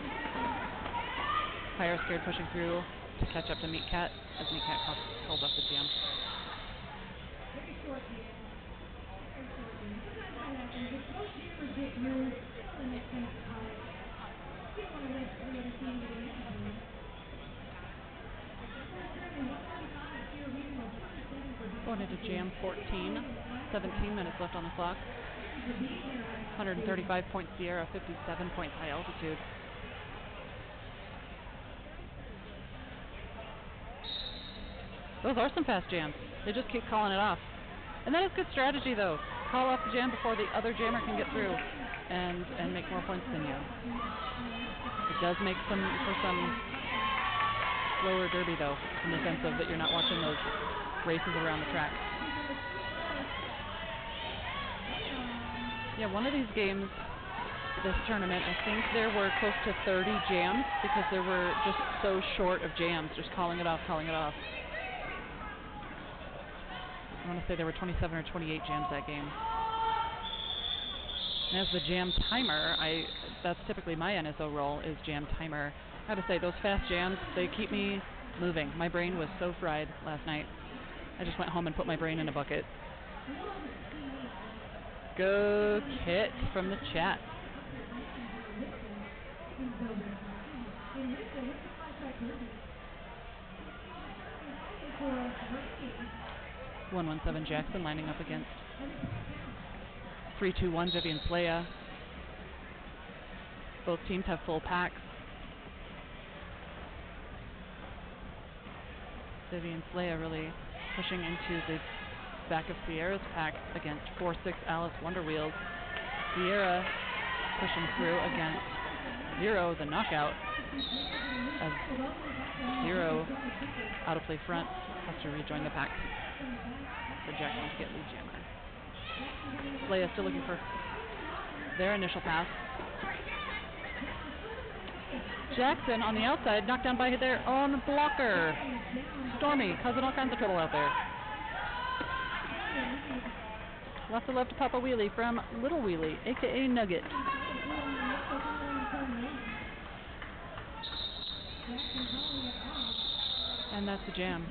Fire scared pushing through to catch up to Meat Cat as Meat Cat calls off the jam. Very short game. Very short game. Sometimes that happens. If both jammers get through, it only makes sense to call it. You don't want to let the other team get in there. Going into jam 14. 17 minutes left on the clock. 135 point Sierra, 57 points high altitude. Those are some fast jams. They just keep calling it off. And that is good strategy, though. Call off the jam before the other jammer can get through and make more points than you. It does make for some slower derby, though, in the sense of that you're not watching those races around the track. Yeah, one of these games, this tournament, I think there were close to 30 jams because there were just so short of jams, just calling it off, calling it off. I want to say there were 27 or 28 jams that game. And as the jam timer, that's typically my NSO role, is jam timer. I gotta say, those fast jams, they keep me moving. My brain was so fried last night. I just went home and put my brain in a bucket. Go Kit from the chat. For 117 Jackson lining up against 321 Vivian Slaya. Both teams have full packs. Vivian Slaya really pushing into the back of Sierra's pack against 4-6 Alice Wonder Wheels. Sierra pushing through against Zero, the knockout, as Zero out of play front has to rejoin the pack for Jackson to get lead jammer. Slaya still looking for their initial pass. Jackson on the outside, knocked down by their own blocker. Stormy causing all kinds of trouble out there. Lots of love to Papa Wheelie from Little Wheelie, aka Nugget. And that's the jam.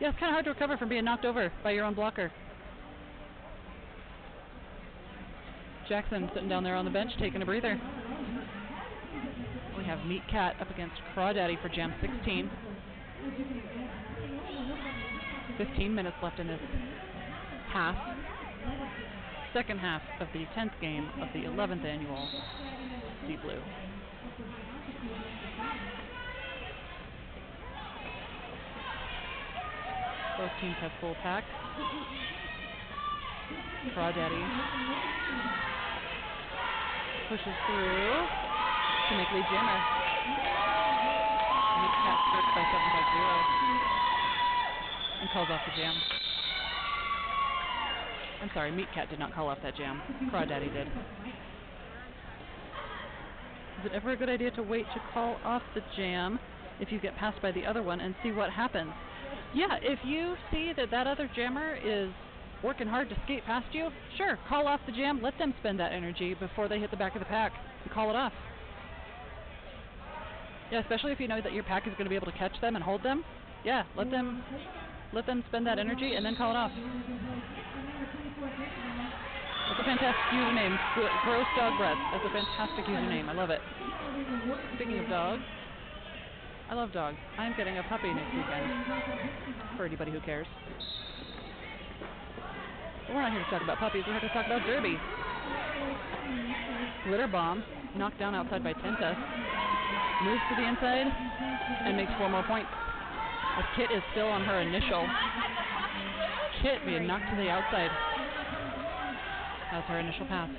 Yeah, it's kind of hard to recover from being knocked over by your own blocker. Jackson sitting down there on the bench taking a breather. We have Meat Cat up against Crawdaddy for Jam 16. 15 minutes left in this half. Second half of the 10th game of the 11th annual Deep Blue. Both teams have full packs. Crawdaddy pushes through to make lead jammer. Meat Cat starts by 7-0 and calls off the jam. I'm sorry, Meat Cat did not call off that jam. Crawdaddy did. Is it ever a good idea to wait to call off the jam if you get passed by the other one and see what happens? Yeah, if you see that that other jammer is working hard to skate past you, sure, call off the jam, let them spend that energy before they hit the back of the pack and call it off. Yeah, especially if you know that your pack is going to be able to catch them and hold them. Yeah, let them spend that energy and then call it off. That's a fantastic username. Gross dog breath. That's a fantastic username. I love it. Speaking of dogs, I love dogs. I am getting a puppy next weekend. For anybody who cares. But we're not here to talk about puppies. We're here to talk about Derby. Litter bomb knocked down outside by Tenta. Moves to the inside and makes 4 more points. As Kit is still on her initial. Kit being knocked to the outside. That's her initial pass.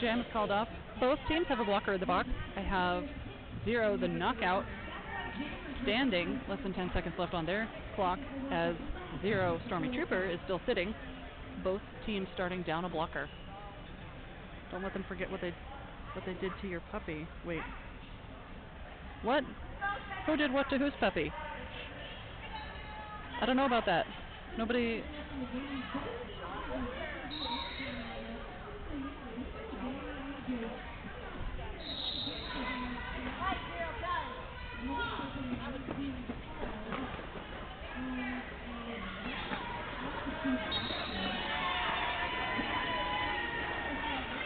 Jam is called off. Both teams have a blocker in the box. I have 0, the knockout, standing, less than 10 seconds left on their clock, as 0, Stormy Trooper, is still sitting. Both teams starting down a blocker. Don't let them forget what they did to your puppy. Wait. What? Who did what to whose puppy? I don't know about that. Nobody...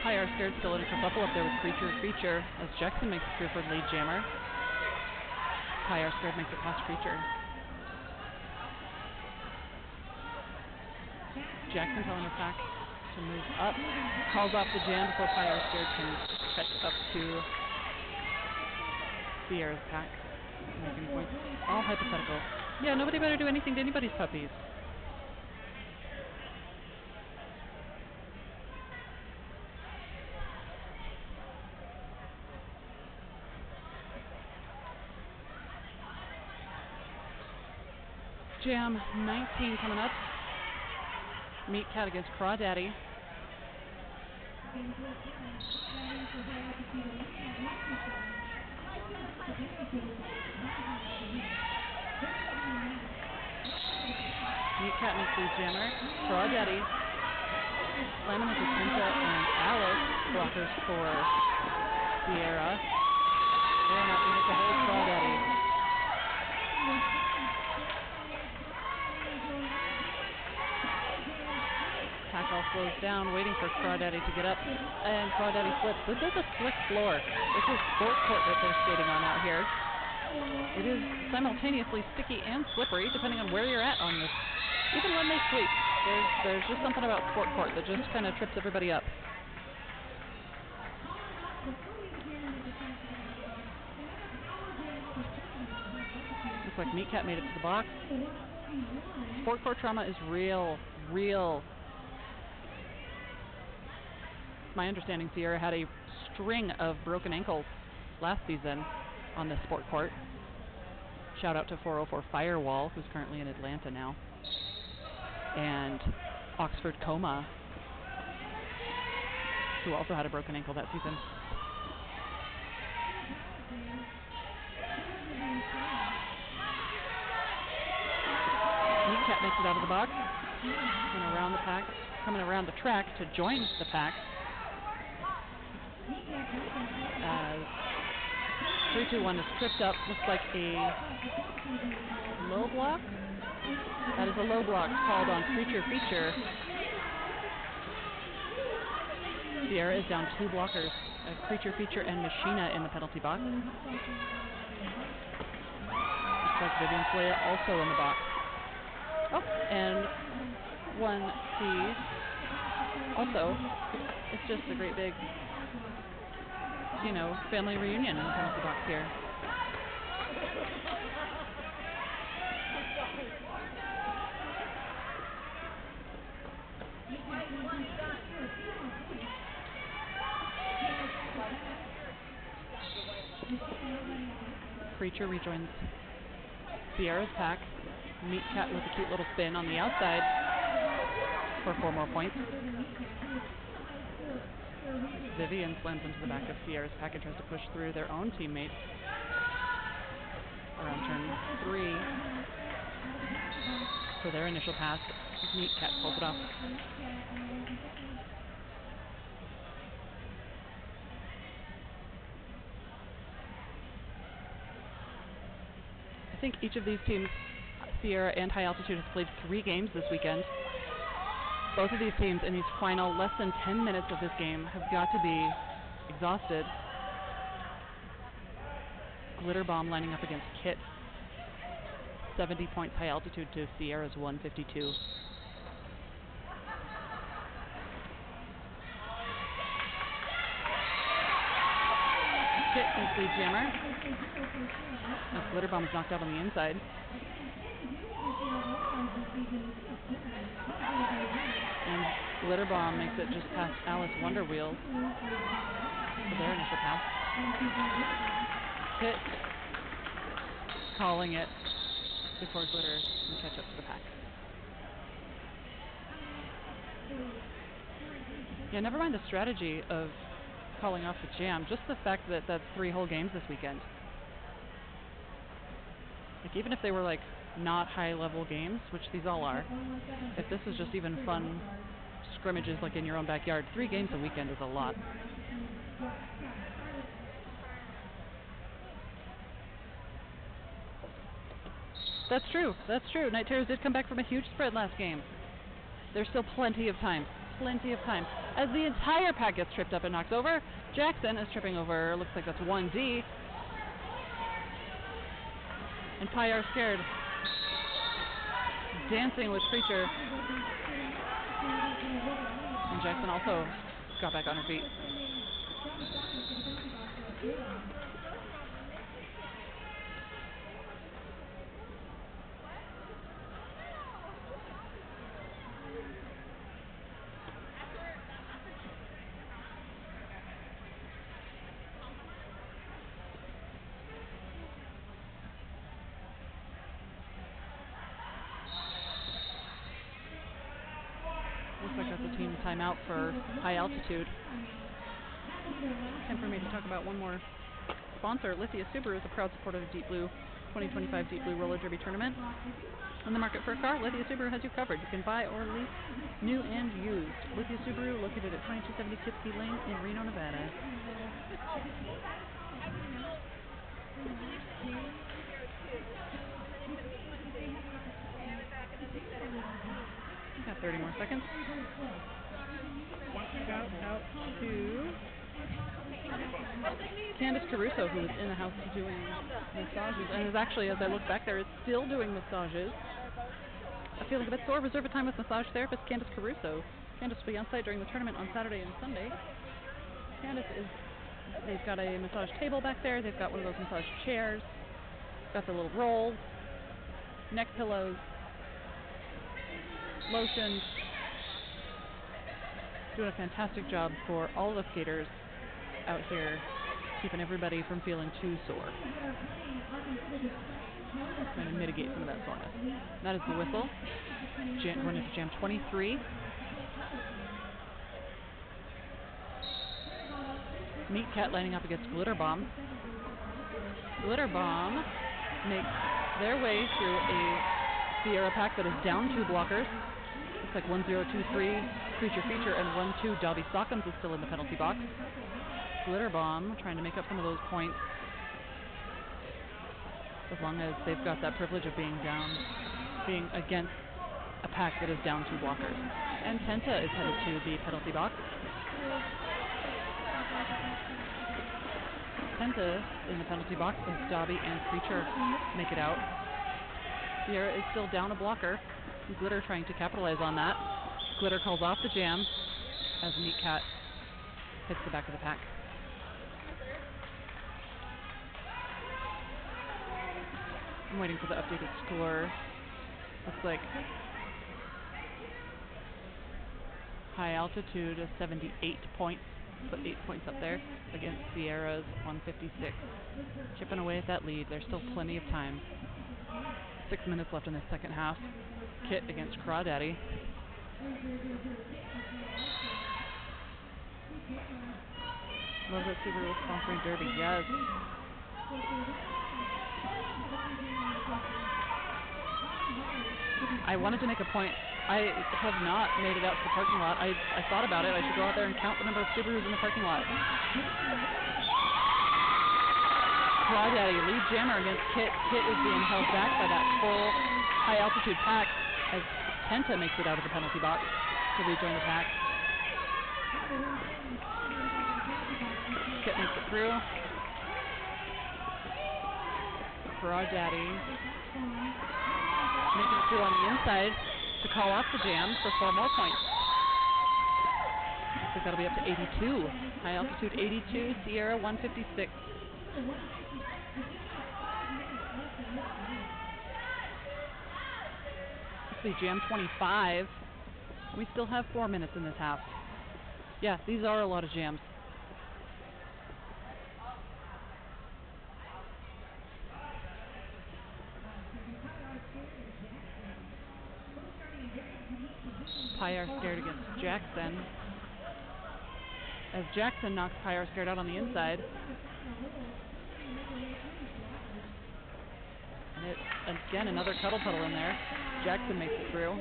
High scared still in a kerfuffle up there with Creature as Jackson makes a Trooper lead jammer. High scared makes it past Creature. Jackson telling her pack to move up. Calls off the jam before Pyre Scared can catch up to Sierra's pack. Making points. All hypothetical. Yeah, nobody better do anything to anybody's puppies. Jam 19 coming up. Meat Cat against Crawdaddy. Meat Cat makes the jammer. Crawdaddy slamming into Tenta and Alice. Blockers for Sierra. They're not able to hold Crawdaddy. Pack all slows down, waiting for Crawdaddy to get up, and Crawdaddy slips. This is a slick floor. This is sport court that they're skating on out here. It is simultaneously sticky and slippery, depending on where you're at on this. Even when they sweep, there's just something about sport court that just kind of trips everybody up. Looks like Meat Cat made it to the box. Sport court trauma is real. My understanding, Sierra had a string of broken ankles last season on the sport court. Shout out to 404 Firewall, who's currently in Atlanta now. And Oxford Coma, who also had a broken ankle that season. Meat Cat makes it out of the box. Coming around the pack, coming around the track to join the pack. As 3-2-1 is tripped up. Looks like a low block. That is a low block called on Creature. Sierra is down 2 blockers. Creature and Machina in the penalty box. Looks like Vivian Slaya also in the box. Oh, and 1C. Also, it's just a great big, family reunion in the penalty box here. Creature rejoins Sierra's pack. Meat Cat with a cute little spin on the outside for 4 more points. Vivian slams into the back of Sierra's pack and tries to push through their own teammate around turn 3 for their initial pass. Neat Cat pulls it off. I think each of these teams, Sierra and High Altitude, has played 3 games this weekend. Both of these teams in these final less than 10 minutes of this game have got to be exhausted. Glitter Bomb lining up against Kit. 70 points High Altitude to Sierra's 152. Kit against Lead Jammer. As Glitter Bomb is knocked out on the inside. And Glitter Bomb makes it just past Alice Wonder Wheel for their initial pass. Kit calling it before Glitter can catch up to the pack. Yeah, never mind the strategy of calling off the jam, just the fact that that's 3 whole games this weekend. Like, even if they were like not high level games, which these all are, if this is just even fun scrimmages like in your own backyard, 3 games a weekend is a lot. That's true. That's true. Night Terrors did come back from a huge spread last game. There's still plenty of time. Plenty of time. As the entire pack gets tripped up and knocked over, Jackson is tripping over, looks like that's 1D. And Pyar scared. Dancing with Preacher. And Jackson also got back on her feet. Looks like that's a team timeout for High Altitude. Time for me to talk about one more sponsor. Lithia Subaru is a proud supporter of Deep Blue 2025 Deep Blue Roller Derby Tournament. On the market for a car, Lithia Subaru has you covered. You can buy or lease new and used. Lithia Subaru, located at 2270 Kipsky Lane in Reno, Nevada. Got 30 more seconds. Shout out to Candace Caruso, who is in the house doing massages, and is actually, as I look back there, is still doing massages. Feeling a bit sore, reserve a time with massage therapist Candace Caruso. Candace will be on site during the tournament on Saturday and Sunday. They've got a massage table back there, they've got one of those massage chairs, got the little rolls, neck pillows, lotions. Doing a fantastic job for all the skaters out here, keeping everybody from feeling too sore. Trying to mitigate some of that soreness. That is the whistle. Going into jam 23. Meat Cat lining up against Glitter Bomb. Glitter Bomb makes their way through a Sierra pack that is down 2 blockers. Looks like 1023 Creature Feature and 1-2 Dobby Sockums is still in the penalty box. Glitter Bomb trying to make up some of those points, as long as they've got that privilege of being against a pack that is down 2 blockers. And Penta is headed to the penalty box. Penta in the penalty box as Dobby and Creature make it out. Sierra is still down a blocker. Glitter trying to capitalize on that. Glitter calls off the jam as Meat Cat hits the back of the pack. I'm waiting for the updated score. Looks like High Altitude is 78 points. Put 8 points up there against Sierra's 156. Chipping away at that lead. There's still plenty of time. 6 minutes left in the second half. Kit against Crawdaddy. Love that Subaru is sponsoring Derby. Yes. I wanted to make a point I have not made it out to the parking lot. I thought about it. I should go out there and count the number of Subarus in the parking lot. Crawdaddy, lead jammer against Kit. Kit is being held back by that full high altitude pack as Penta makes it out of the penalty box to rejoin the pack. Kit makes it through. Crawdaddy making it through on the inside to call off the jam for 4 more points. Looks like that'll be up to 82. High altitude 82, Sierra 156. Let's see, jam 25. We still have 4 minutes in this half. Yeah, these are a lot of jams. Pyar scared against Jackson. As Jackson knocks Pyar scared out on the inside. And it, again, another cuddle puddle in there. Jackson makes it through.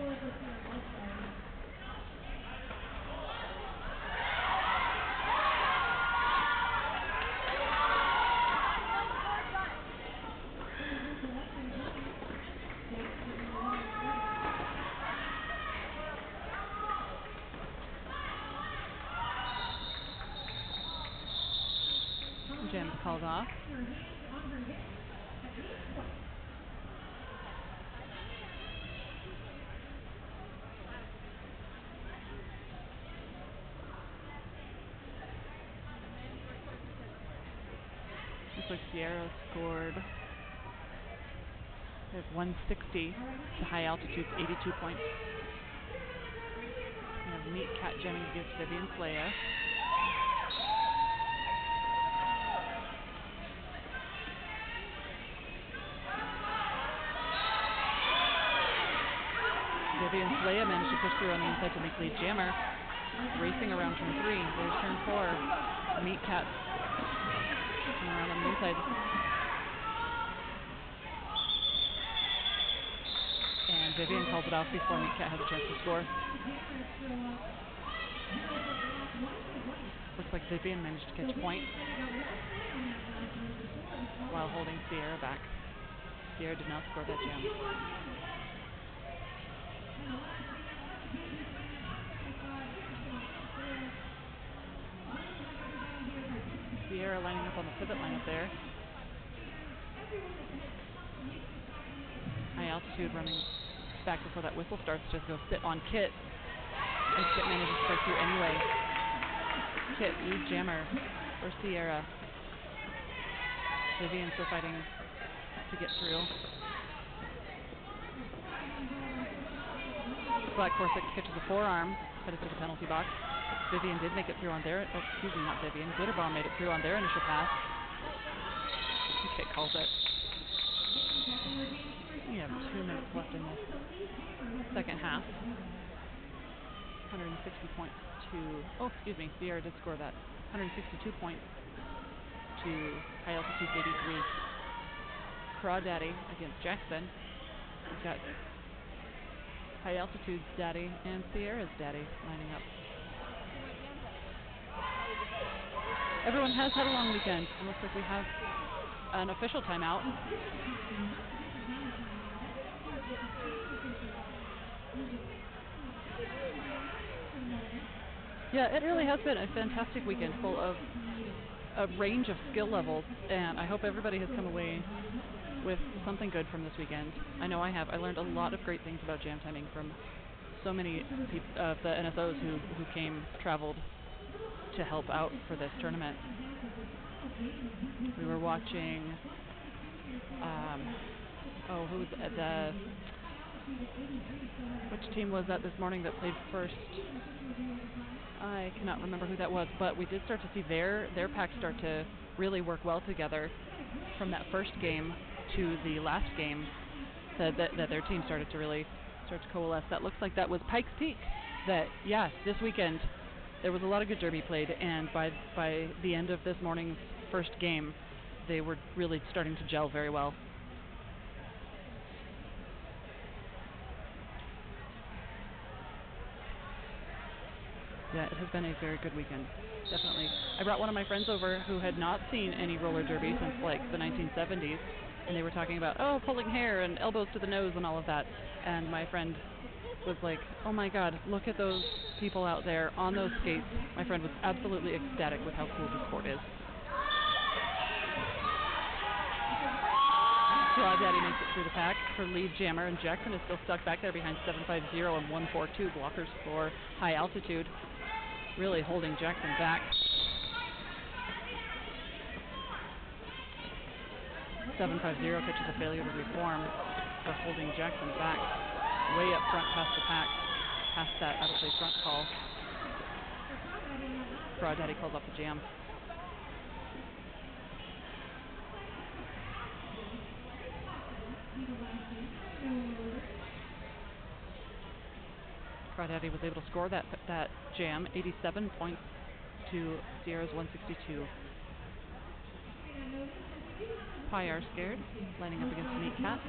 Jam's called off. Looks like Sierra scored at 160 to high altitude, 82 points. We have Meat Cat jamming against Vivian Slaya. Vivian Slaya managed to push through on the inside to make lead jammer. Racing around turn 3. There's turn 4. Meat Cat coming around on the inside. And Vivian calls it off before Meat Cat has a chance to score. Looks like Vivian managed to catch a point while holding Sierra back. Sierra did not score that jam. Sierra lining up on the pivot line up there. High altitude running back before that whistle starts to go sit on Kit. And Kit manages to break through anyway. Kit, lead jammer for Sierra. Vivian still fighting to get through. Black Corsic catches a forearm, headed to the penalty box. Vivian did make it through on their, oh, excuse me, not Vivian. Glitterbomb made it through on their initial pass. Kit calls it. We have 2 minutes left in this second half. 160 points to, oh, excuse me, Sierra did score that. 162 points to high altitude 83. Crawdaddy against Jackson. We've got high altitude's daddy and Sierra's daddy lining up. Everyone has had a long weekend. It looks like we have an official timeout. Yeah, it really has been a fantastic weekend full of a range of skill levels, and I hope everybody has come away with something good from this weekend. I know I have. I learned a lot of great things about jam timing from so many of the NSOs who traveled to help out for this tournament. We were watching, who was which team was that this morning that played first? I cannot remember who that was, but we did start to see their pack start to really work well together from that first game to the last game. That their team started to really coalesce. That looks like that was Pikes Peak. That, yeah, this weekend there was a lot of good derby played, and by the end of this morning's first game, they were really starting to gel very well. Yeah, it has been a very good weekend. Definitely. I brought one of my friends over who had not seen any roller derby since like the 1970s, and they were talking about, oh, pulling hair and elbows to the nose and all of that. And my friend was like, oh my god, look at those people out there on those skates. My friend was absolutely ecstatic with how cool the sport is. Daddy makes it through the pack. Her lead jammer, and Jackson is still stuck back there behind 750 and 142 blockers for high altitude, really holding Jackson back. 750 catches a failure to reform for holding Jackson back way up front past the pack, past that out of play front call. Daddy calls off the jam. Daddy was able to score that jam, 87 points to Sierra's 162. Pyar scared, lining up against Meat Cat.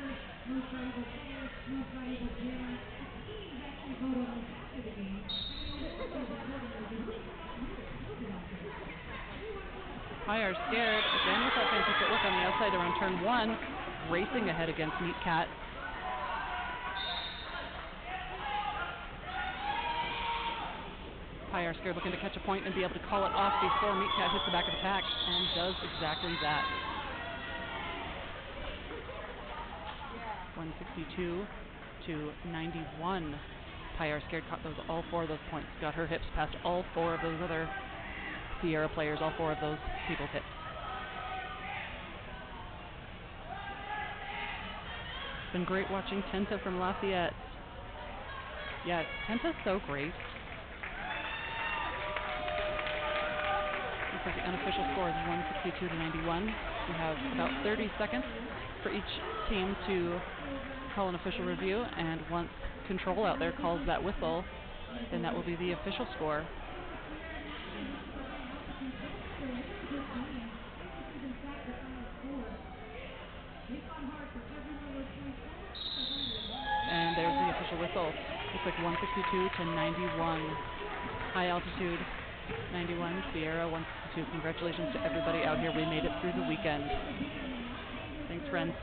Pyar scared, again with that fancy footwork on the outside around turn 1, racing ahead against Meat Cat. Pyar scared, looking to catch a point and be able to call it off before Meat Cat hits the back of the pack, and does exactly that. 162 to 91. Pyar scared caught all 4 of those points, got her hips past all 4 of those other Sierra players, all 4 of those people's hips. It's been great watching Tenta from Lafayette. Yeah, Tenta's so great. Looks like the unofficial score is 162 to 91. We have about 30 seconds for each team to call an official review, and once control out there calls that whistle, then that will be the official score. And there's the official whistle. Looks like 162 to 91. High altitude, 91. Sierra, 162. Congratulations to everybody out here. We made it through the weekend. Thanks, friends.